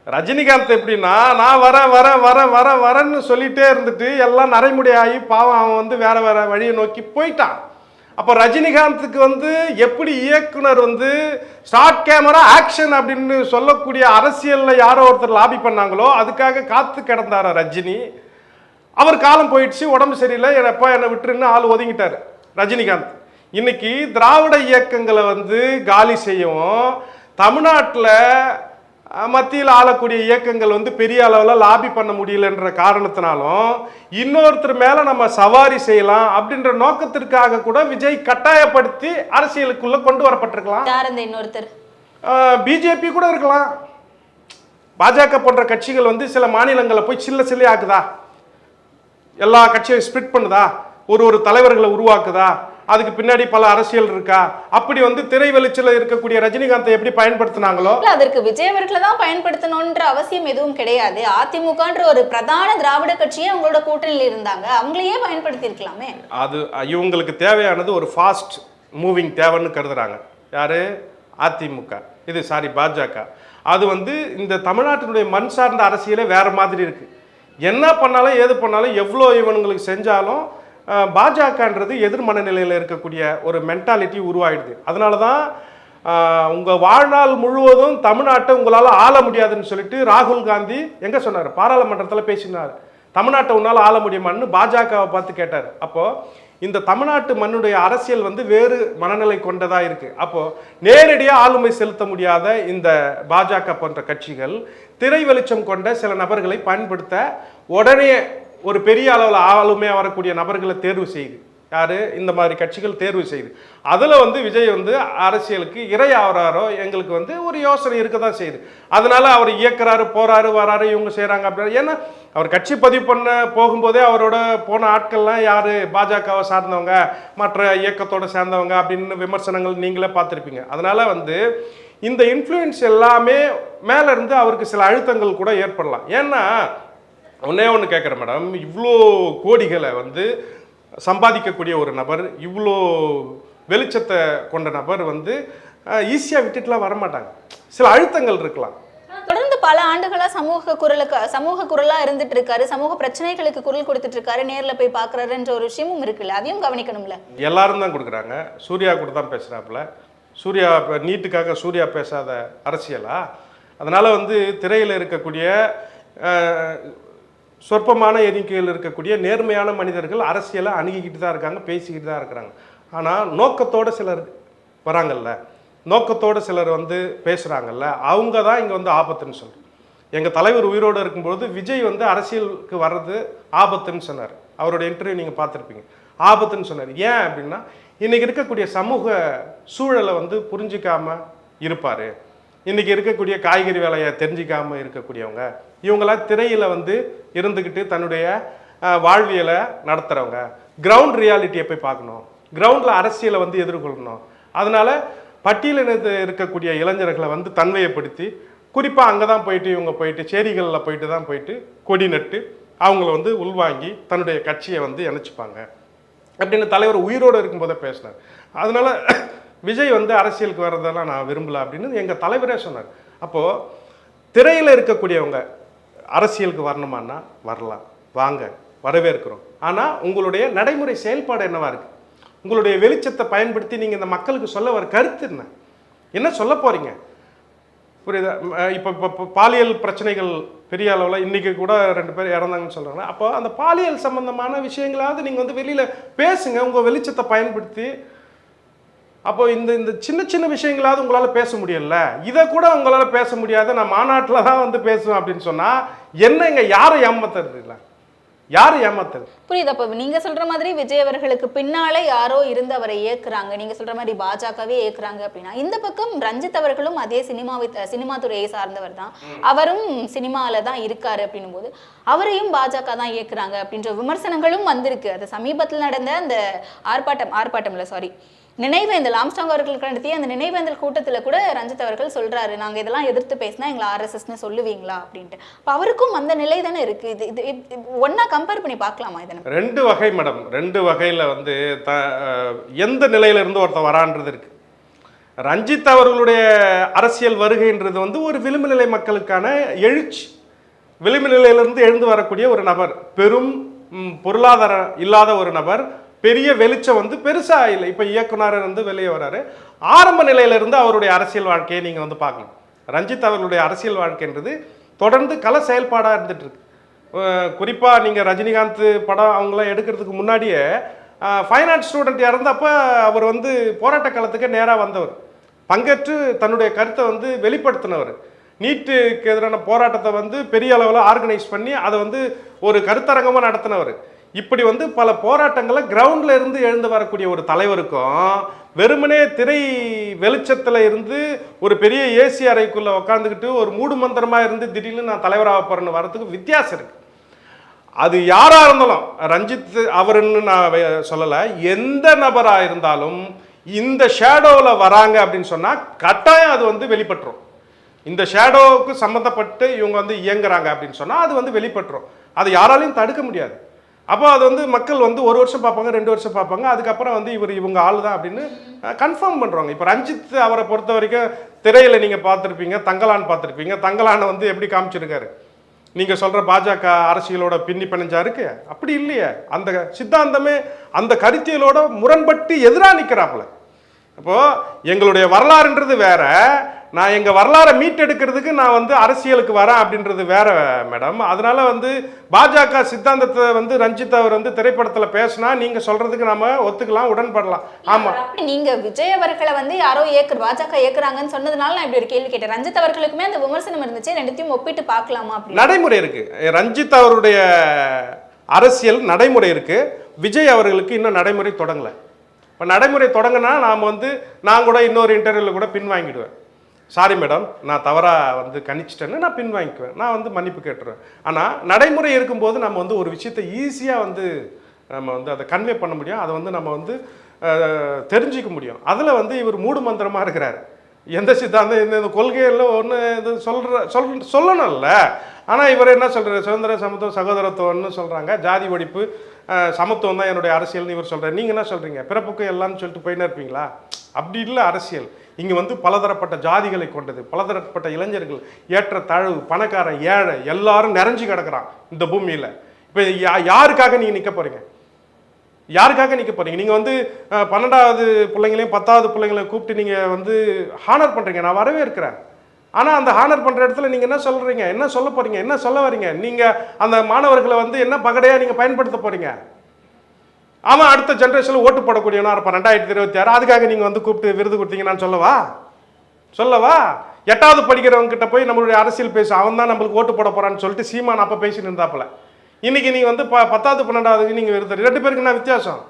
Speaker 1: ரஜினிகாந்த் எப்படின்னா, நான் வரேன்னு சொல்லிட்டே இருந்துட்டு எல்லாம் நரைமுடி ஆகி பாவம் அவன் வேற வழியை நோக்கி போயிட்டான். அப்போ ரஜினிகாந்துக்கு எப்படி இயக்குனர் ஸ்டார்ட் கேமரா ஆக்ஷன் அப்படின்னு சொல்லக்கூடிய அரசியலில் யாரோ ஒருத்தர் லாபி பண்ணாங்களோ அதுக்காக காத்து கிடந்தார ரஜினி. அவர் காலம் போயிடுச்சு, உடம்பு சரியில்லை, என்னை விட்டுருன்னு ஆள் ஒதுங்கிட்டார் ரஜினிகாந்த். இன்னைக்கு திராவிட இயக்கங்களை வந்து காலி செய்யவும் தமிழ்நாட்டில் மத்தியில் ஆளக்கூடிய இயக்கங்கள் வந்து பெரிய அளவில் லாபி பண்ண முடியலன்ற காரணத்தினாலும் இன்னொருத்தர் மேலே நம்ம சவாரி செய்யலாம் அப்படின்ற நோக்கத்திற்காக கூட விஜய் கட்டாயப்படுத்தி அரசியலுக்குள்ள கொண்டு வரப்பட்டிருக்கலாம்.
Speaker 2: யார் அந்த இன்னொருத்தர்?
Speaker 1: பிஜேபி கூட இருக்கலாம். பாஜக போன்ற கட்சிகள் வந்து சில மாநிலங்களை போய் சில்ல ஆக்குதா, எல்லா கட்சியும் ஸ்பிளிட் பண்ணுதா, ஒரு தலைவர்களை உருவாக்குதா, அதுக்கு பின்னாடி பல அரசியல் இருக்கா? அப்படி வந்து திரை வெளிச்சல இருக்கக்கூடிய ரஜினிகாந்தை எப்படி பயன்படுத்தினாங்களோ
Speaker 2: அதற்கு விஜய் அவர்களை தான் பயன்படுத்தணும்ன்ற அவசியம் எதுவும் கிடையாது. அதிமுகன்ற ஒரு பிரதான திராவிட கட்சியே அவங்களோட கூட்டணியில் இருந்தாங்க, அவங்களையே பயன்படுத்தி இருக்கலாமே.
Speaker 1: அது இவங்களுக்கு தேவையானது ஒரு ஃபாஸ்ட் மூவிங் தேவைன்னு கருதுறாங்க. யாரு? அதிமுக. இது பாஜக. அது வந்து இந்த தமிழ்நாட்டினுடைய மண் சார்ந்த அரசியலே வேற மாதிரி இருக்கு. என்ன பண்ணாலும் ஏது பண்ணாலும் எவ்வளோ இவனுங்களுக்கு செஞ்சாலும் பாஜகன்றது எதிர் மனநிலையில் இருக்கக்கூடிய ஒரு மென்டாலிட்டி உருவாயிடுது. அதனால தான் உங்கள் வாழ்நாள் முழுவதும் தமிழ்நாட்டை உங்களால் ஆள முடியாதுன்னு சொல்லிட்டு ராகுல் காந்தி எங்கே சொன்னார்? பாராளுமன்றத்தில் பேசினார். தமிழ்நாட்டை உன்னால் ஆள முடியுமான்னு பாஜகவை பார்த்து கேட்டார். அப்போது இந்த தமிழ்நாட்டு மண்ணுடைய அரசியல் வந்து வேறு மனநிலை கொண்டதாக இருக்குது. அப்போது நேரடியாக ஆளுமை செலுத்த முடியாத இந்த பாஜக போன்ற கட்சிகள் திரை வெளிச்சம் கொண்ட சில நபர்களை பயன்படுத்த உடனே ஒரு பெரிய அளவில் ஆளுமையாக வரக்கூடிய நபர்களை தேர்வு செய்யுது. யார்? இந்த மாதிரி கட்சிகள் தேர்வு செய்யுது. அதில் வந்து விஜய் வந்து அரசியலுக்கு இரையாகிறாரோ எங்களுக்கு வந்து ஒரு யோசனை இருக்க தான் செய்யுது. அதனால அவர் இயக்குறாரு, போறாரு, வராரு, இவங்க செய்கிறாங்க அப்படின்னா. ஏன்னா அவர் கட்சி பதிவு பண்ண போகும்போதே அவரோட போன ஆட்கள்லாம் யார்? பாஜகவை சார்ந்தவங்க, மற்ற இயக்கத்தோடு சேர்ந்தவங்க அப்படின்னு விமர்சனங்கள் நீங்களே பார்த்துருப்பீங்க. அதனால வந்து இந்த இன்ஃப்ளூயன்ஸ் எல்லாமே மேலே இருந்து அவருக்கு சில அழுத்தங்கள் கூட ஏற்படலாம். ஏன்னா ஒன்றே ஒன்று கேட்குறேன் மேடம், இவ்வளோ கோடிகளை வந்து சம்பாதிக்கக்கூடிய ஒரு நபர், இவ்வளோ வெளிச்சத்தை கொண்ட நபர் வந்து ஈஸியாக விட்டுட்டுலாம் வரமாட்டாங்க. சில அழுத்தங்கள் இருக்கலாம்.
Speaker 2: தொடர்ந்து பல ஆண்டுகளா சமூக குரலா இருந்துட்டு இருக்காரு, சமூக பிரச்சனைகளுக்கு குரல் கொடுத்துட்டு இருக்காரு, நேரில் போய் பார்க்குறாருன்ற ஒரு விஷயமும் இருக்குல்ல, அதையும் கவனிக்கணும்ல.
Speaker 1: எல்லாரும் தான் கொடுக்குறாங்க. சூர்யா கூட தான் பேசுகிறாப்புல. சூர்யா நீட்டுக்காக சூர்யா பேசாத அரசியலா? அதனால் வந்து திரையில் இருக்கக்கூடிய சொற்பமான எண்ணிக்கையில் இருக்கக்கூடிய நேர்மையான மனிதர்கள் அரசியலை அணுகிக்கிட்டு தான் இருக்காங்க, பேசிக்கிட்டு தான் இருக்கிறாங்க. ஆனால் நோக்கத்தோடு சிலர் வராங்கல்ல, நோக்கத்தோடு சிலர் வந்து பேசுகிறாங்கல்ல, அவங்க தான் இங்கே வந்து ஆபத்துன்னு சொல்கிறேன். எங்கள் தலைவர் உயிரோடு இருக்கும்போது விஜய் வந்து அரசியலுக்கு வர்றது ஆபத்துன்னு சொன்னார். அவரோட இன்டர்வியூ நீங்கள் பார்த்துருப்பீங்க. ஆபத்துன்னு சொன்னார். ஏன் அப்படின்னா இன்றைக்கி இருக்கக்கூடிய சமூக சூழலை வந்து புரிஞ்சிக்காமல் இருப்பார். இன்றைக்கி இருக்கக்கூடிய காய்கறி வேலையை தெரிஞ்சிக்காமல் இருக்கக்கூடியவங்க, இவங்களாம் திரையில் வந்து இருந்துக்கிட்டு தன்னுடைய வாழ்வியலை நடத்துகிறவங்க. கிரவுண்ட் ரியாலிட்டியை போய் பார்க்கணும், கிரவுண்டில் அரசியலை வந்து எதிர்கொள்ளணும். அதனால் பட்டியலினத்து இருக்கக்கூடிய இளைஞர்களை வந்து தன்மையப்படுத்தி குறிப்பாக அங்கே தான் போயிட்டு இவங்க போயிட்டு சேரிகளில் போயிட்டு தான் போயிட்டு கொடி நட்டு அவங்கள வந்து உள்வாங்கி தன்னுடைய கட்சியை வந்து இணைச்சிப்பாங்க அப்படின்னு தலைவர் உயிரோடு இருக்கும்போதே பேசினார். அதனால் விஜய் வந்து அரசியலுக்கு வர்றதெல்லாம் நான் விரும்பலை அப்படின்னு எங்கள் தலைவரே சொன்னார். அப்போது திரையில் இருக்கக்கூடியவங்க அரசியலுக்கு வரணுமான்னா வரலாம், வாங்க, வரவேற்கிறோம். ஆனால் உங்களுடைய நடைமுறை செயல்பாடு என்னவா இருக்குது? உங்களுடைய வெளிச்சத்தை பயன்படுத்தி நீங்கள் இந்த மக்களுக்கு சொல்ல வர கருத்து என்ன சொல்ல போகிறீங்க? புரியுதா? இப்போ பாலியல் பிரச்சனைகள் பெரிய அளவில் இன்றைக்கி கூட 2 பேர் இறந்தாங்கன்னு சொல்கிறாங்க. அப்போ அந்த பாலியல் சம்பந்தமான விஷயங்களாவது நீங்கள் வந்து வெளியில் பேசுங்க, உங்கள் வெளிச்சத்தை பயன்படுத்தி. அப்போ இந்த சின்ன சின்ன விஷயங்களாவது உங்களால் பேச முடியல, இதை கூட உங்களால் பேச முடியாத நான் மாநாட்டில் தான் வந்து பேசுவேன் அப்படின்னு சொன்னால் என்னங்க? யாரை ஏமாத்துறது? இல்லை, யார் ஏமாத்துறது?
Speaker 2: புரியுது. அப்போ நீங்க சொல்ற மாதிரி விஜய் அவர்களுக்கு பின்னால யாரோ இருந்து அவரை இயக்குறாங்க, நீங்க சொல்ற மாதிரி பாஜகவே இயக்குறாங்க அப்படின்னா, இந்த பக்கம் ரஞ்சித் அவர்களும் அதே சினிமா துறையை சார்ந்தவர் தான், அவரும் சினிமால தான் இருக்காரு அப்படின்னும் போது அவரையும் பாஜக தான் இயக்குறாங்க அப்படின்ற விமர்சனங்களும் வந்திருக்கு. அது சமீபத்தில் நடந்த அந்த ஆர்ப்பாட்டம்ல நினைவேந்தல் ஆம்ஸ்டாங் அவர்களுக்கு நடத்திய அந்த நினைவேந்தல் கூட்டத்தில் கூட ரஞ்சித் அவர்கள் சொல்றாரு, நாங்க இதெல்லாம் எதிர்த்து பேசினா எங்களை ஆர்எஸ்எஸ்ன்னு சொல்லுவீங்களா அப்படின்ட்டு. அப்போ அவருக்கும் அந்த நிலை தானே இருக்கு. இது ஒன்னா கம்பேர் பண்ணி பார்க்கலாமா? இதனை
Speaker 1: 2 வகை மேடம். 2 வகையில் வந்து எந்த நிலையில இருந்து ஒருத்தர் வரான்றது இருக்கு. ரஞ்சித் அவர்களுடைய அரசியல் வருகைன்றது வந்து ஒரு விளிம்பு நிலை மக்களுக்கான எழுச்சி. விளிம்பு நிலையிலிருந்து எழுந்து வரக்கூடிய ஒரு நபர், பெரும் பொருளாதாரம் இல்லாத ஒரு நபர், பெரிய வெளிச்சம் வந்து பெருசாக இல்லை. இப்போ இயக்குனர் வந்து வெளியே வராரு. ஆரம்ப நிலையிலிருந்து அவருடைய அரசியல் வாழ்க்கையை நீங்கள் வந்து பார்க்கணும். ரஞ்சித் அவர்களுடைய அரசியல் வாழ்க்கைன்றது தொடர்ந்து கள செயல்பாடாக இருந்துட்டு இருக்கு. குறிப்பாக நீங்கள் ரஜினிகாந்த் படம் அவங்களாம் எடுக்கிறதுக்கு முன்னாடியே ஃபைன் ஆர்ட்ஸ் ஸ்டூடெண்ட் இறந்தப்ப அவர் வந்து போராட்ட காலத்துக்கு நேராக வந்தவர், பங்கேற்று தன்னுடைய கருத்தை வந்து வெளிப்படுத்தினவர். நீட்டுக்கு எதிரான போராட்டத்தை வந்து பெரிய அளவில் ஆர்கனைஸ் பண்ணி அதை வந்து ஒரு கருத்தரங்கமாக நடத்தினவர். இப்படி வந்து பல போராட்டங்களை கிரவுண்டில் இருந்து எழுந்து வரக்கூடிய ஒரு தலைவருக்கும் வெறுமனே திரை வெளிச்சத்தில் இருந்து ஒரு பெரிய ஏசி அறைக்குள்ளே உட்காந்துக்கிட்டு ஒரு மூடு மந்திரமாக இருந்து திடீர்னு நான் தலைவராக போகிறேன்னு வரதுக்கு வித்தியாசம் இருக்குது. அது யாராக இருந்தாலும், ரஞ்சித் அவருன்னு நான் சொல்லலை, எந்த நபராக இருந்தாலும் இந்த ஷேடோவில் வராங்க அப்படின்னு சொன்னால் கட்டாயம் அது வந்து வெளிப்பட்டுரும். இந்த ஷேடோவுக்கு சம்மந்தப்பட்டு இவங்க வந்து இயங்குறாங்க அப்படின்னு சொன்னால் அது வந்து வெளிப்பட்டுரும். அதை யாராலையும் தடுக்க முடியாது. அப்போ அது வந்து மக்கள் வந்து 1 வருஷம் பார்ப்பாங்க, 2 வருஷம் பார்ப்பாங்க, அதுக்கப்புறம் வந்து இவங்க ஆள் தான் அப்படின்னு கன்ஃபார்ம் பண்ணுறாங்க. இப்போ ரஞ்சித் அவரை பொறுத்த வரைக்கும் திரையில் நீங்கள் பார்த்துருப்பீங்க, தங்கலான் பார்த்துருப்பீங்க. தங்கலானை வந்து எப்படி காமிச்சிருக்காரு? நீங்கள் சொல்கிற பாஜக அரசியலோட பின்னி பிணைஞ்சா இருக்கு? அப்படி இல்லையே. அந்த சித்தாந்தமே அந்த கருத்தியலோட முரண்பட்டு எதிராக நிற்கிறாப்புல. அப்போது எங்களுடைய வரலாறுன்றது வேற, நான் எங்கள் வரலாறை மீட்டெடுக்கிறதுக்கு நான் வந்து அரசியலுக்கு வரேன் அப்படின்றது வேற மேடம். அதனால வந்து பாஜக சித்தாந்தத்தை வந்து ரஞ்சித் அவர் வந்து திரைப்படத்தில் பேசினா நீங்கள் சொல்றதுக்கு நம்ம ஒத்துக்கலாம், உடன்படலாம். ஆமாம்,
Speaker 2: நீங்கள் விஜய் அவர்களை வந்து யாரோ பாஜக ஏற்கிறாங்கன்னு சொன்னதுனால நான் இப்படி ஒரு கேள்வி கேட்டேன். ரஞ்சித் அவர்களுக்குமே அந்த விமர்சனம் இருந்துச்சு, ரெண்டுத்தையும் ஒப்பிட்டு பார்க்கலாமா? நடைமுறை
Speaker 1: இருக்கு. ரஞ்சித் அவருடைய அரசியல் நடைமுறை இருக்கு, விஜய் அவர்களுக்கு இன்னும் நடைமுறை தொடங்கலை. இப்போ நடைமுறை தொடங்கினா நான் கூட இன்னொரு இன்டர்வியூவில் கூட பின்வாங்கிடுவேன். சாரி மேடம், நான் தவறாக வந்து கணிச்சிட்டேன்னு நான் பின்வாங்கிக்குவேன், நான் வந்து மன்னிப்பு கேட்டுருவேன். ஆனால் நடைமுறை இருக்கும்போது நம்ம வந்து ஒரு விஷயத்தை ஈஸியாக வந்து நம்ம வந்து அதை கன்வே பண்ண முடியும், அதை வந்து நம்ம வந்து தெரிஞ்சிக்க முடியும். அதில் வந்து இவர் மூடு மந்திரமாக இருக்கிறார். எந்த சித்தாந்தம் இந்த கொள்கையில் ஒன்று இது சொல்லணும்ல. ஆனால் இவர் என்ன சொல்கிறார்? சுதந்திர சமத்துவம் சகோதரத்துவம்னு சொல்கிறாங்க, ஜாதி ஒழிப்பு சமத்துவம் தான் என்னுடைய அரசியல்னு இவர் சொல்கிறார். நீங்கள் என்ன சொல்கிறீங்க? பிறப்புக்கு எல்லாம்னு சொல்லிட்டு போயின்னு இருப்பீங்களா? அப்படி இல்லை அரசியல். இங்கே வந்து பலதரப்பட்ட ஜாதிகளை கொண்டது, பலதரப்பட்ட இளைஞர்கள், ஏற்ற தாழ்வு, பணக்கார ஏழை எல்லாரும் நிறைஞ்சு கிடக்கிறான் இந்த பூமியில். இப்போ யாருக்காக நீங்கள் நிற்க போகிறீங்க? யாருக்காக நிற்க போகிறீங்க? நீங்கள் வந்து 12வது பிள்ளைங்களையும் 10வது பிள்ளைங்களையும் கூப்பிட்டு நீங்கள் வந்து ஹானர் பண்ணுறீங்க, நான் வரவே இருக்கிறேன். ஆனால் அந்த ஹானர் பண்ணுற இடத்துல நீங்கள் என்ன சொல்கிறீங்க? என்ன சொல்ல போகிறீங்க? என்ன சொல்ல வரீங்க? நீங்கள் அந்த மாணவர்களை வந்து என்ன பகடையாக நீங்கள் பயன்படுத்த போகிறீங்க? ஆமாம், அடுத்த ஜென்ரேஷனில் ஓட்டு போடக்கூடியவனா இருப்பான் 2026. அதுக்காக நீங்கள் வந்து கூப்பிட்டு விருது கொடுத்தீங்க நான் சொல்லவா? 8வது படிக்கிறவங்க கிட்ட போய் நம்மளுடைய அரசியல் பேச, அவன் தான் நம்மளுக்கு ஓட்டு போட போகிறான்னு சொல்லிட்டு சீமான் அப்போ பேசி இருந்தாப்புல. இன்றைக்கி நீங்கள் வந்து 10வது 12வது நீங்கள் விருது, 2 பேருக்கு என்ன வித்தியாசம்?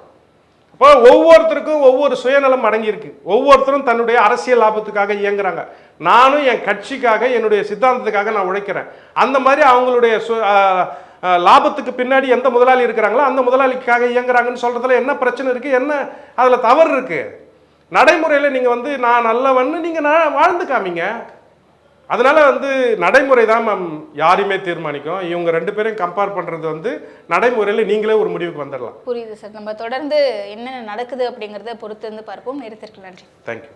Speaker 1: அப்போ ஒவ்வொருத்தருக்கும் ஒவ்வொரு சுயநலம் அடங்கியிருக்கு. ஒவ்வொருத்தரும் தன்னுடைய அரசியல் லாபத்துக்காக இயங்குறாங்க. நானும் என் கட்சிக்காக என்னுடைய சித்தாந்தத்துக்காக நான் உழைக்கிறேன். அந்த மாதிரி அவங்களுடைய லாபத்துக்கு பின்னாடி எந்த முதலாளி இருக்கிறாங்களோ அந்த முதலாளிக்காக இயங்குறாங்கன்னு சொல்றதுல என்ன பிரச்சனை இருக்கு? என்ன அதுல தவறு இருக்கு? நடைமுறையில் நீங்க வந்து நான் நல்லவன்னு நீங்க வாழ்ந்து காமிங்க. அதனால வந்து நடைமுறை தான் மேம் யாரையுமே தீர்மானிக்கும். இவங்க 2 பேரையும் கம்பேர் பண்றது வந்து நடைமுறையில் நீங்களே ஒரு முடிவுக்கு வந்துடலாம்.
Speaker 2: புரியுது சார். நம்ம தொடர்ந்து என்ன நடக்குது அப்படிங்கிறத பொறுத்து வந்து பார்ப்போம். நேரத்திற்கு நன்றி.
Speaker 1: தேங்க்யூ.